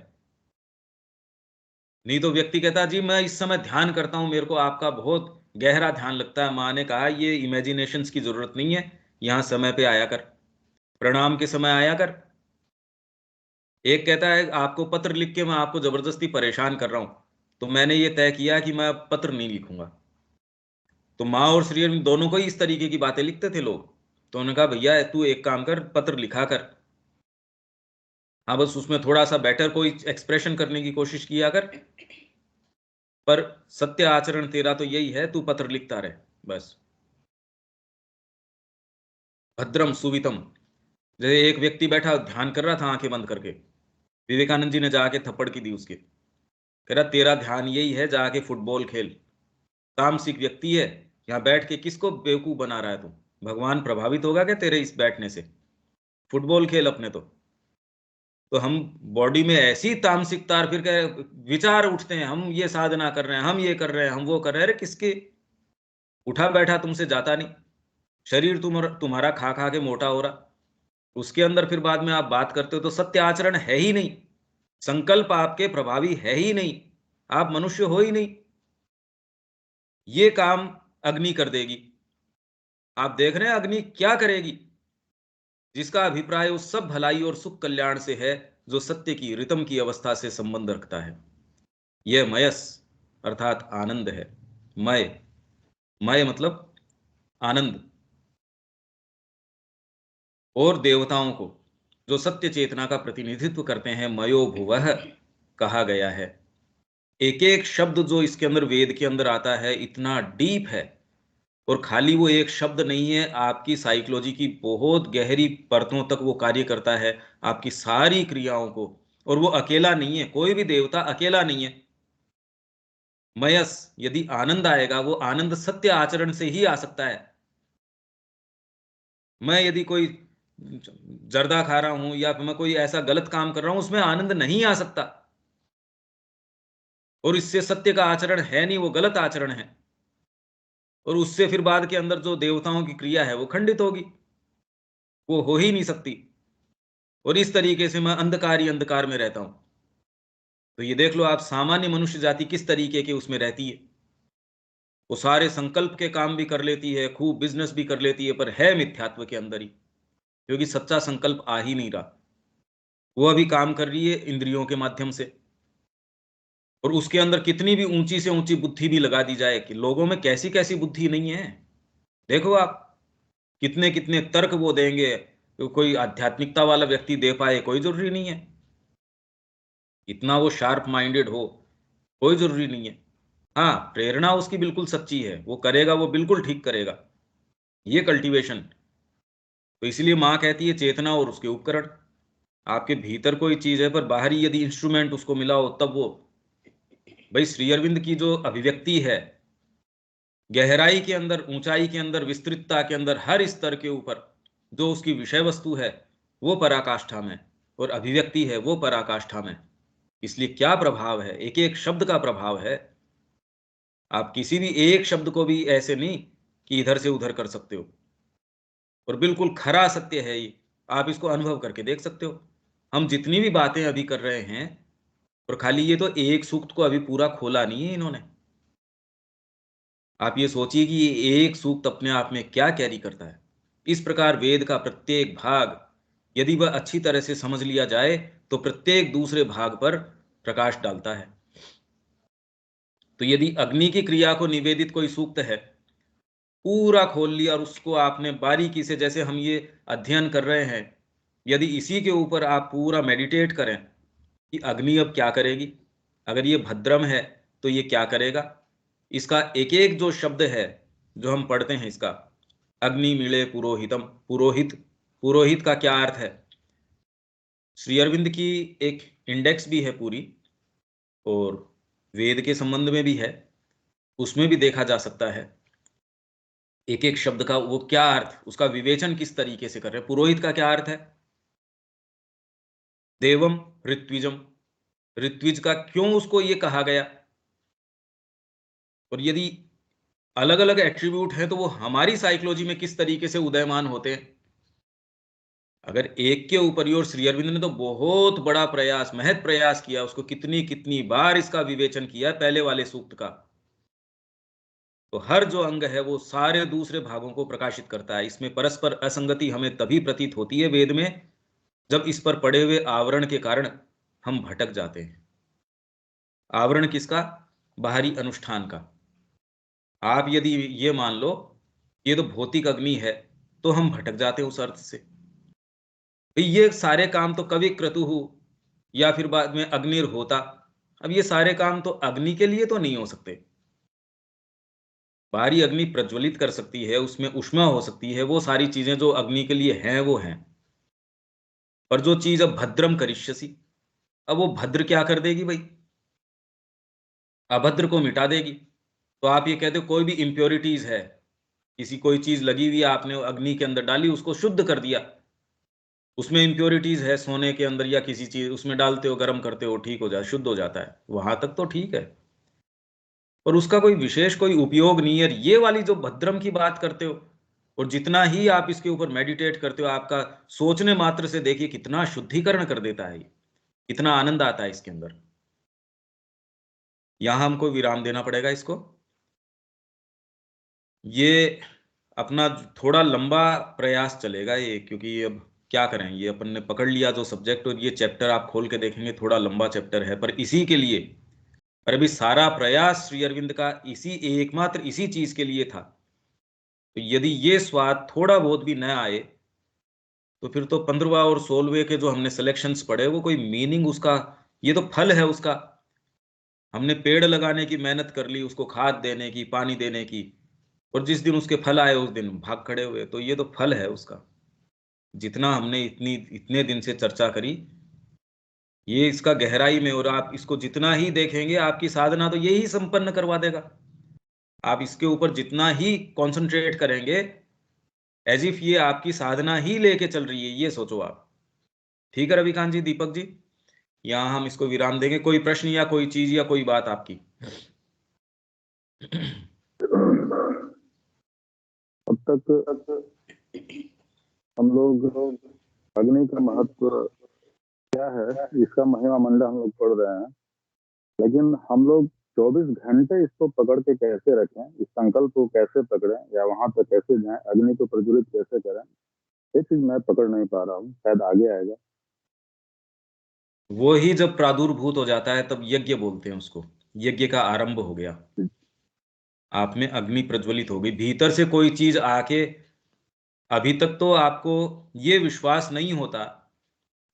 नहीं तो व्यक्ति कहता जी मैं इस समय ध्यान करता हूं, मेरे को आपका बहुत गहरा ध्यान लगता है। माँ ने कहा ये इमेजिनेशंस की जरूरत नहीं है, यहां समय पे आया कर, प्रणाम के समय आया कर। एक कहता है आपको पत्र लिख के मैं आपको जबरदस्ती परेशान कर रहा हूं, तो मैंने ये तय किया कि मैं पत्र नहीं लिखूंगा। तो माँ और श्री अरविंद दोनों को ही इस तरीके की बातें लिखते थे लोग। तो उन्होंने कहा भैया तू एक काम कर, पत्र लिखा कर। हाँ बस उसमें थोड़ा सा बेटर कोई एक्सप्रेशन करने की कोशिश किया कर, पर सत्य आचरण तेरा तो यही है, तू पत्र लिखता रहे बस। भद्रम सुवितम, जैसे एक व्यक्ति बैठा ध्यान कर रहा था आंखें बंद करके, विवेकानंद जी ने जाके थप्पड़ की दी उसके, कह रहा तेरा ध्यान यही है, जाके फुटबॉल खेल। तामसिक व्यक्ति है, यहाँ बैठ के किसको बेवकूफ बना रहा है तू? भगवान प्रभावित होगा क्या तेरे इस बैठने से? फुटबॉल खेल अपने तो हम बॉडी में ऐसी तामसिकता, फिर क्या विचार उठते हैं, हम ये साधना कर रहे हैं, हम ये कर रहे हैं, हम वो कर रहे हैं। अरे किसके? उठा बैठा तुमसे जाता नहीं, शरीर तुम्हारा खा खा के मोटा हो रहा, उसके अंदर फिर बाद में आप बात करते हो तो सत्य आचरण है ही नहीं, संकल्प आपके प्रभावी है ही नहीं, आप मनुष्य हो ही नहीं। ये काम अग्नि कर देगी। आप देख रहे हैं अग्नि क्या करेगी? जिसका अभिप्राय उस सब भलाई और सुख कल्याण से है जो सत्य की रितम की अवस्था से संबंध रखता है। यह मयस अर्थात आनंद है। मय, मय मतलब आनंद। और देवताओं को जो सत्य चेतना का प्रतिनिधित्व करते हैं मयो भुवः कहा गया है। एक एक शब्द जो इसके अंदर वेद के अंदर आता है इतना डीप है, और खाली वो एक शब्द नहीं है, आपकी साइकोलॉजी की बहुत गहरी परतों तक वो कार्य करता है, आपकी सारी क्रियाओं को। और वो अकेला नहीं है, कोई भी देवता अकेला नहीं है। मयस, यदि आनंद आएगा वो आनंद सत्य आचरण से ही आ सकता है। मैं यदि कोई जर्दा खा रहा हूं या मैं कोई ऐसा गलत काम कर रहा हूं, उसमें आनंद नहीं आ सकता, और इससे सत्य का आचरण है नहीं, वो गलत आचरण है। और उससे फिर बाद के अंदर जो देवताओं की क्रिया है वो खंडित होगी, वो हो ही नहीं सकती। और इस तरीके से मैं अंधकार ही अंधकार में रहता हूं। तो ये देख लो आप, सामान्य मनुष्य जाति किस तरीके के उसमें रहती है। वो सारे संकल्प के काम भी कर लेती है, खूब बिजनेस भी कर लेती है, पर है मिथ्यात्व के अंदर ही, क्योंकि सच्चा संकल्प आ ही नहीं रहा। वो अभी काम कर रही है इंद्रियों के माध्यम से। और उसके अंदर कितनी भी ऊंची से ऊंची बुद्धि भी लगा दी जाए कि लोगों में कैसी कैसी बुद्धि नहीं है। देखो आप, कितने कितने तर्क वो देंगे, तो कोई आध्यात्मिकता वाला व्यक्ति दे पाए कोई जरूरी नहीं है। इतना वो शार्प माइंडेड हो कोई जरूरी नहीं है। हाँ, प्रेरणा उसकी बिल्कुल सच्ची है, वो करेगा, वो बिल्कुल ठीक करेगा, ये कल्टीवेशन। तो इसलिए माँ कहती है चेतना और उसके उपकरण। आपके भीतर कोई चीज है, पर बाहरी यदि इंस्ट्रूमेंट उसको मिला हो तब वो, भाई श्री अरविंद की जो अभिव्यक्ति है, गहराई के अंदर, ऊंचाई के अंदर, विस्तृतता के अंदर, हर स्तर के ऊपर जो उसकी विषय वस्तु है वो पराकाष्ठा में, और अभिव्यक्ति है वो पराकाष्ठा में। इसलिए क्या प्रभाव है, एक एक शब्द का प्रभाव है। आप किसी भी एक शब्द को भी ऐसे नहीं कि इधर से उधर कर सकते हो, और बिल्कुल खरा सत्य है ये। आप इसको अनुभव करके देख सकते हो। हम जितनी भी बातें अभी कर रहे हैं, और खाली ये तो एक सूक्त को अभी पूरा खोला नहीं है इन्होंने। आप ये सोचिए कि ये एक सूक्त अपने आप में क्या कैरी करता है। इस प्रकार वेद का प्रत्येक भाग यदि वह अच्छी तरह से समझ लिया जाए तो प्रत्येक दूसरे भाग पर प्रकाश डालता है। तो यदि अग्नि की क्रिया को निवेदित कोई सूक्त है, पूरा खोल लिया और उसको आपने बारीकी से, जैसे हम ये अध्ययन कर रहे हैं, यदि इसी के ऊपर आप पूरा मेडिटेट करें कि अग्नि अब क्या करेगी, अगर ये भद्रम है तो ये क्या करेगा, इसका एक एक जो शब्द है जो हम पढ़ते हैं, इसका अग्नि मिले पुरोहितम, पुरोहित, पुरोहित का क्या अर्थ है। श्री अरविंद की एक इंडेक्स भी है पूरी, और वेद के संबंध में भी है, उसमें भी देखा जा सकता है एक एक शब्द का वो क्या अर्थ, उसका विवेचन किस तरीके से कर रहे हैं। पुरोहित का क्या अर्थ है, देवम ऋत्विजम, ऋत्विज का क्यों उसको ये कहा गया। और यदि अलग अलग एट्रीब्यूट हैं तो वो हमारी साइकोलॉजी में किस तरीके से उदयमान होते हैं। अगर एक के ऊपर ही, और श्री अरविंद ने तो बहुत बड़ा प्रयास, महत प्रयास किया, उसको कितनी कितनी बार इसका विवेचन किया पहले वाले सूक्त का। तो हर जो अंग है वो सारे दूसरे भागों को प्रकाशित करता है। इसमें परस्पर असंगति हमें तभी प्रतीत होती है वेद में, जब इस पर पड़े हुए आवरण के कारण हम भटक जाते हैं। आवरण किसका, बाहरी अनुष्ठान का। आप यदि ये मान लो ये तो भौतिक अग्नि है, तो हम भटक जाते हैं उस अर्थ से। ये सारे काम तो कवि क्रतुः या फिर बाद में अग्निर होता। अब ये सारे काम तो अग्नि के लिए तो नहीं हो सकते। बाहरी अग्नि प्रज्वलित कर सकती है, उसमें ऊष्मा हो सकती है, वो सारी चीजें जो अग्नि के लिए हैं वो हैं। पर जो चीज अब भद्रम करिष्यसि, अब वो भद्र क्या कर देगी भाई, अभद्र को मिटा देगी। तो आप ये कहते हो कोई भी इंप्योरिटीज है, किसी कोई चीज लगी हुई है, आपने अग्नि के अंदर डाली, उसको शुद्ध कर दिया, उसमें इंप्योरिटीज है सोने के अंदर या किसी चीज, उसमें डालते हो, गर्म करते हो, ठीक हो जाए, शुद्ध हो जाता है, वहां तक तो ठीक है। और उसका कोई विशेष कोई उपयोग नहीं है। ये वाली जो भद्रम की बात करते हो, और जितना ही आप इसके ऊपर मेडिटेट करते हो, आपका सोचने मात्र से देखिए कितना शुद्धिकरण कर देता है, कितना आनंद आता है इसके अंदर। यहां हमको विराम देना पड़ेगा इसको। ये अपना थोड़ा लंबा प्रयास चलेगा ये, क्योंकि अब क्या करें, ये अपन ने पकड़ लिया जो सब्जेक्ट, और ये चैप्टर आप खोल के देखेंगे थोड़ा लंबा चैप्टर है, पर इसी के लिए, पर अभी सारा प्रयास श्री अरविंद का इसी एकमात्र इसी चीज के लिए था। तो यदि ये स्वाद थोड़ा बहुत भी न आए, तो फिर तो 15वां और 16वें के जो हमने सिलेक्शंस पढ़े वो कोई मीनिंग उसका, ये तो फल है उसका। हमने पेड़ लगाने की मेहनत कर ली, उसको खाद देने की, पानी देने की, और जिस दिन उसके फल आए उस दिन भाग खड़े हुए, तो ये तो फल है उसका। जितना हमने इतने दिन से चर्चा करी, ये इसका गहराई में, और आप इसको जितना ही देखेंगे आपकी साधना तो यही संपन्न करवा देगा। आप इसके ऊपर जितना ही कंसंट्रेट करेंगे, एज इफ ये आपकी साधना ही लेके चल रही है, ये सोचो आप। ठीक है रविकांत जी, दीपक जी, यहां हम इसको विराम देंगे। कोई प्रश्न या कोई चीज या कोई बात आपकी?
अब तक हम लोग अग्नि का महत्व क्या है, इसका महिमा मंडल हम लोग पढ़ रहे हैं, लेकिन हम लोग 24 घंटे इसको पकड़ के कैसे रखें, इस संकल्प को कैसे पकड़ें, या वहां तक कैसे जाएं, अग्नि को प्रज्वलित कैसे करें, ये चीज मैं पकड़ नहीं पा रहा हूँ, शायद आगे आएगा।
वो ही जब प्रादुर्भूत हो जाता है तब यज्ञ बोलते हैं उसको, यज्ञ का आरंभ हो गया, आप में अग्नि प्रज्वलित हो गई। भीतर से कोई चीज आके, अभी तक तो आपको ये विश्वास नहीं होता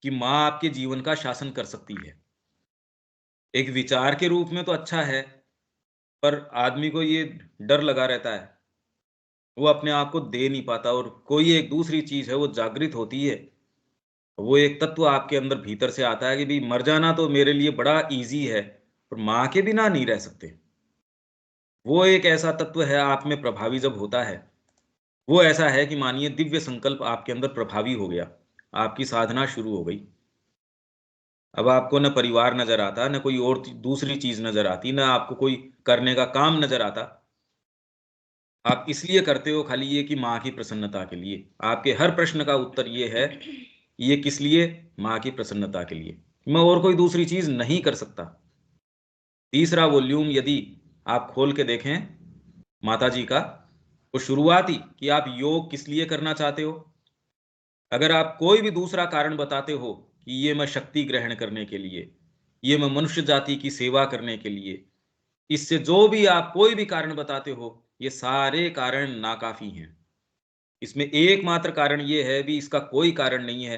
कि माँ आपके जीवन का शासन कर सकती है। एक विचार के रूप में तो अच्छा है, पर आदमी को ये डर लगा रहता है, वो अपने आप को दे नहीं पाता। और कोई एक दूसरी चीज है वो जागृत होती है, वो एक तत्व आपके अंदर भीतर से आता है कि भाई मर जाना तो मेरे लिए बड़ा इजी है, पर माँ के बिना नहीं रह सकते। वो एक ऐसा तत्व है आप में प्रभावी जब होता है, वो ऐसा है कि मानिए दिव्य संकल्प आपके अंदर प्रभावी हो गया, आपकी साधना शुरू हो गई। अब आपको न परिवार नजर आता, न कोई और दूसरी चीज नजर आती, न आपको कोई करने का काम नजर आता। आप इसलिए करते हो खाली ये कि माँ की प्रसन्नता के लिए। आपके हर प्रश्न का उत्तर ये है, ये किस लिए? माँ की प्रसन्नता के लिए। मैं और कोई दूसरी चीज नहीं कर सकता। तीसरा वॉल्यूम यदि आप खोल के देखें माता जी का, वो शुरुआती कि आप योग किस लिए करना चाहते हो। अगर आप कोई भी दूसरा कारण बताते हो कि ये मैं शक्ति ग्रहण करने के लिए, ये मैं मनुष्य जाति की सेवा करने के लिए, इससे जो भी आप कोई भी कारण बताते हो, ये सारे कारण नाकाफी हैं। इसमें एकमात्र कारण ये है भी, इसका कोई कारण नहीं है,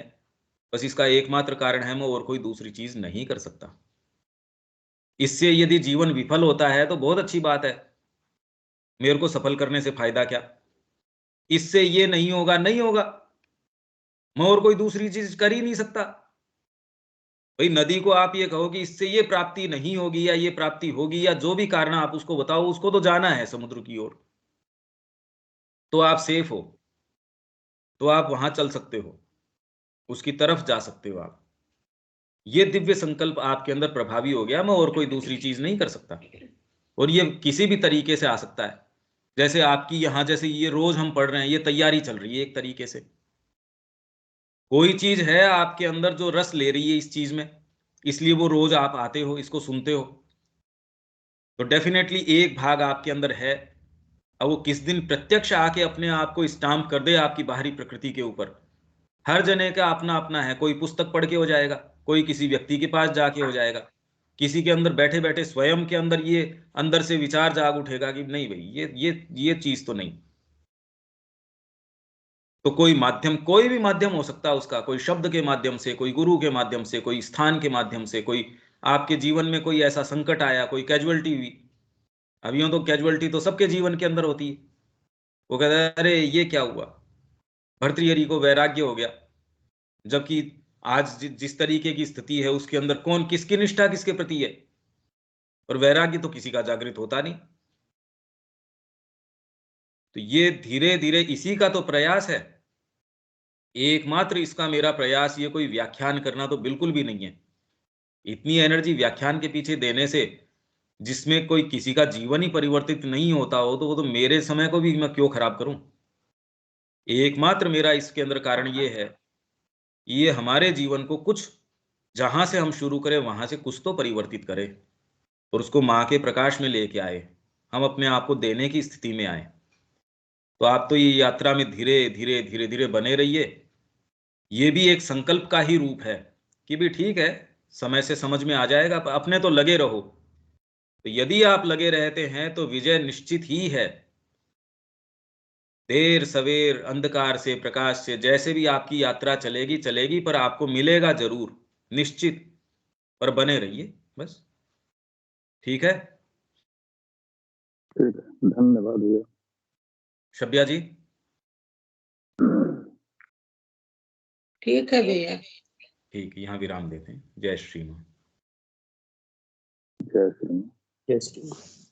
बस इसका एकमात्र कारण है मैं और कोई दूसरी चीज नहीं कर सकता। इससे यदि जीवन विफल होता है तो बहुत अच्छी बात है, मेरे को सफल करने से फायदा क्या। इससे ये नहीं होगा, नहीं होगा, मैं और कोई दूसरी चीज कर ही नहीं सकता। भाई नदी को आप ये कहो कि इससे ये प्राप्ति नहीं होगी या ये प्राप्ति होगी, या जो भी कारण आप उसको बताओ, उसको तो जाना है समुद्र की ओर, तो आप सेफ हो, तो आप वहां चल सकते हो, उसकी तरफ जा सकते हो आप। ये दिव्य संकल्प आपके अंदर प्रभावी हो गया, मैं और कोई दूसरी चीज नहीं कर सकता। और ये किसी भी तरीके से आ सकता है। जैसे आपकी यहां, जैसे ये रोज हम पढ़ रहे हैं, ये तैयारी चल रही है एक तरीके से। कोई चीज है आपके अंदर जो रस ले रही है इस चीज में, इसलिए वो रोज आप आते हो, इसको सुनते हो, तो डेफिनेटली एक भाग आपके अंदर है। अब वो किस दिन प्रत्यक्ष आके अपने आप को स्टाम्प कर दे आपकी बाहरी प्रकृति के ऊपर, हर जने का अपना अपना है। कोई पुस्तक पढ़ के हो जाएगा, कोई किसी व्यक्ति के पास जाके हो जाएगा, किसी के अंदर बैठे बैठे स्वयं के अंदर ये अंदर से विचार जाग उठेगा कि नहीं भाई ये चीज तो नहीं। तो कोई माध्यम, कोई भी माध्यम हो सकता है उसका, कोई शब्द के माध्यम से, कोई गुरु के माध्यम से, कोई स्थान के माध्यम से, कोई आपके जीवन में कोई ऐसा संकट आया, कोई कैजुअलिटी हुई। अब यूं तो कैजुअलिटी तो सबके जीवन के अंदर होती है। वो कहता है अरे ये क्या हुआ, भर्तृहरि को वैराग्य हो गया, जबकि आज जिस तरीके की स्थिति है उसके अंदर कौन, किसकी निष्ठा किसके प्रति है, और वैराग्य तो किसी का जागृत होता नहीं। तो ये धीरे धीरे इसी का तो प्रयास है। एकमात्र इसका मेरा प्रयास, ये कोई व्याख्यान करना तो बिल्कुल भी नहीं है। इतनी एनर्जी व्याख्यान के पीछे देने से, जिसमें कोई किसी का जीवन ही परिवर्तित नहीं होता हो, तो वो तो मेरे समय को भी मैं क्यों खराब करूं। एकमात्र मेरा इसके अंदर कारण ये है, ये हमारे जीवन को कुछ, जहां से हम शुरू करें वहां से कुछ तो परिवर्तित करें, और उसको माँ के प्रकाश में लेके आए, हम अपने आप को देने की स्थिति में आए। तो आप तो ये यात्रा में धीरे धीरे धीरे धीरे बने रहिए। ये भी एक संकल्प का ही रूप है कि भी ठीक है, समय से समझ में आ जाएगा, पर अपने तो लगे रहो। तो यदि आप लगे रहते हैं तो विजय निश्चित ही है। देर सवेर, अंधकार से प्रकाश से, जैसे भी आपकी यात्रा चलेगी चलेगी, पर आपको मिलेगा जरूर, निश्चित। पर बने रहिए बस। ठीक है
ठीक है, धन्यवाद भैया।
शब्या जी।
ठीक है भैया।
ठीक, यहाँ विराम देते हैं। जय श्री राम।
जय श्री राम।
जय श्री राम।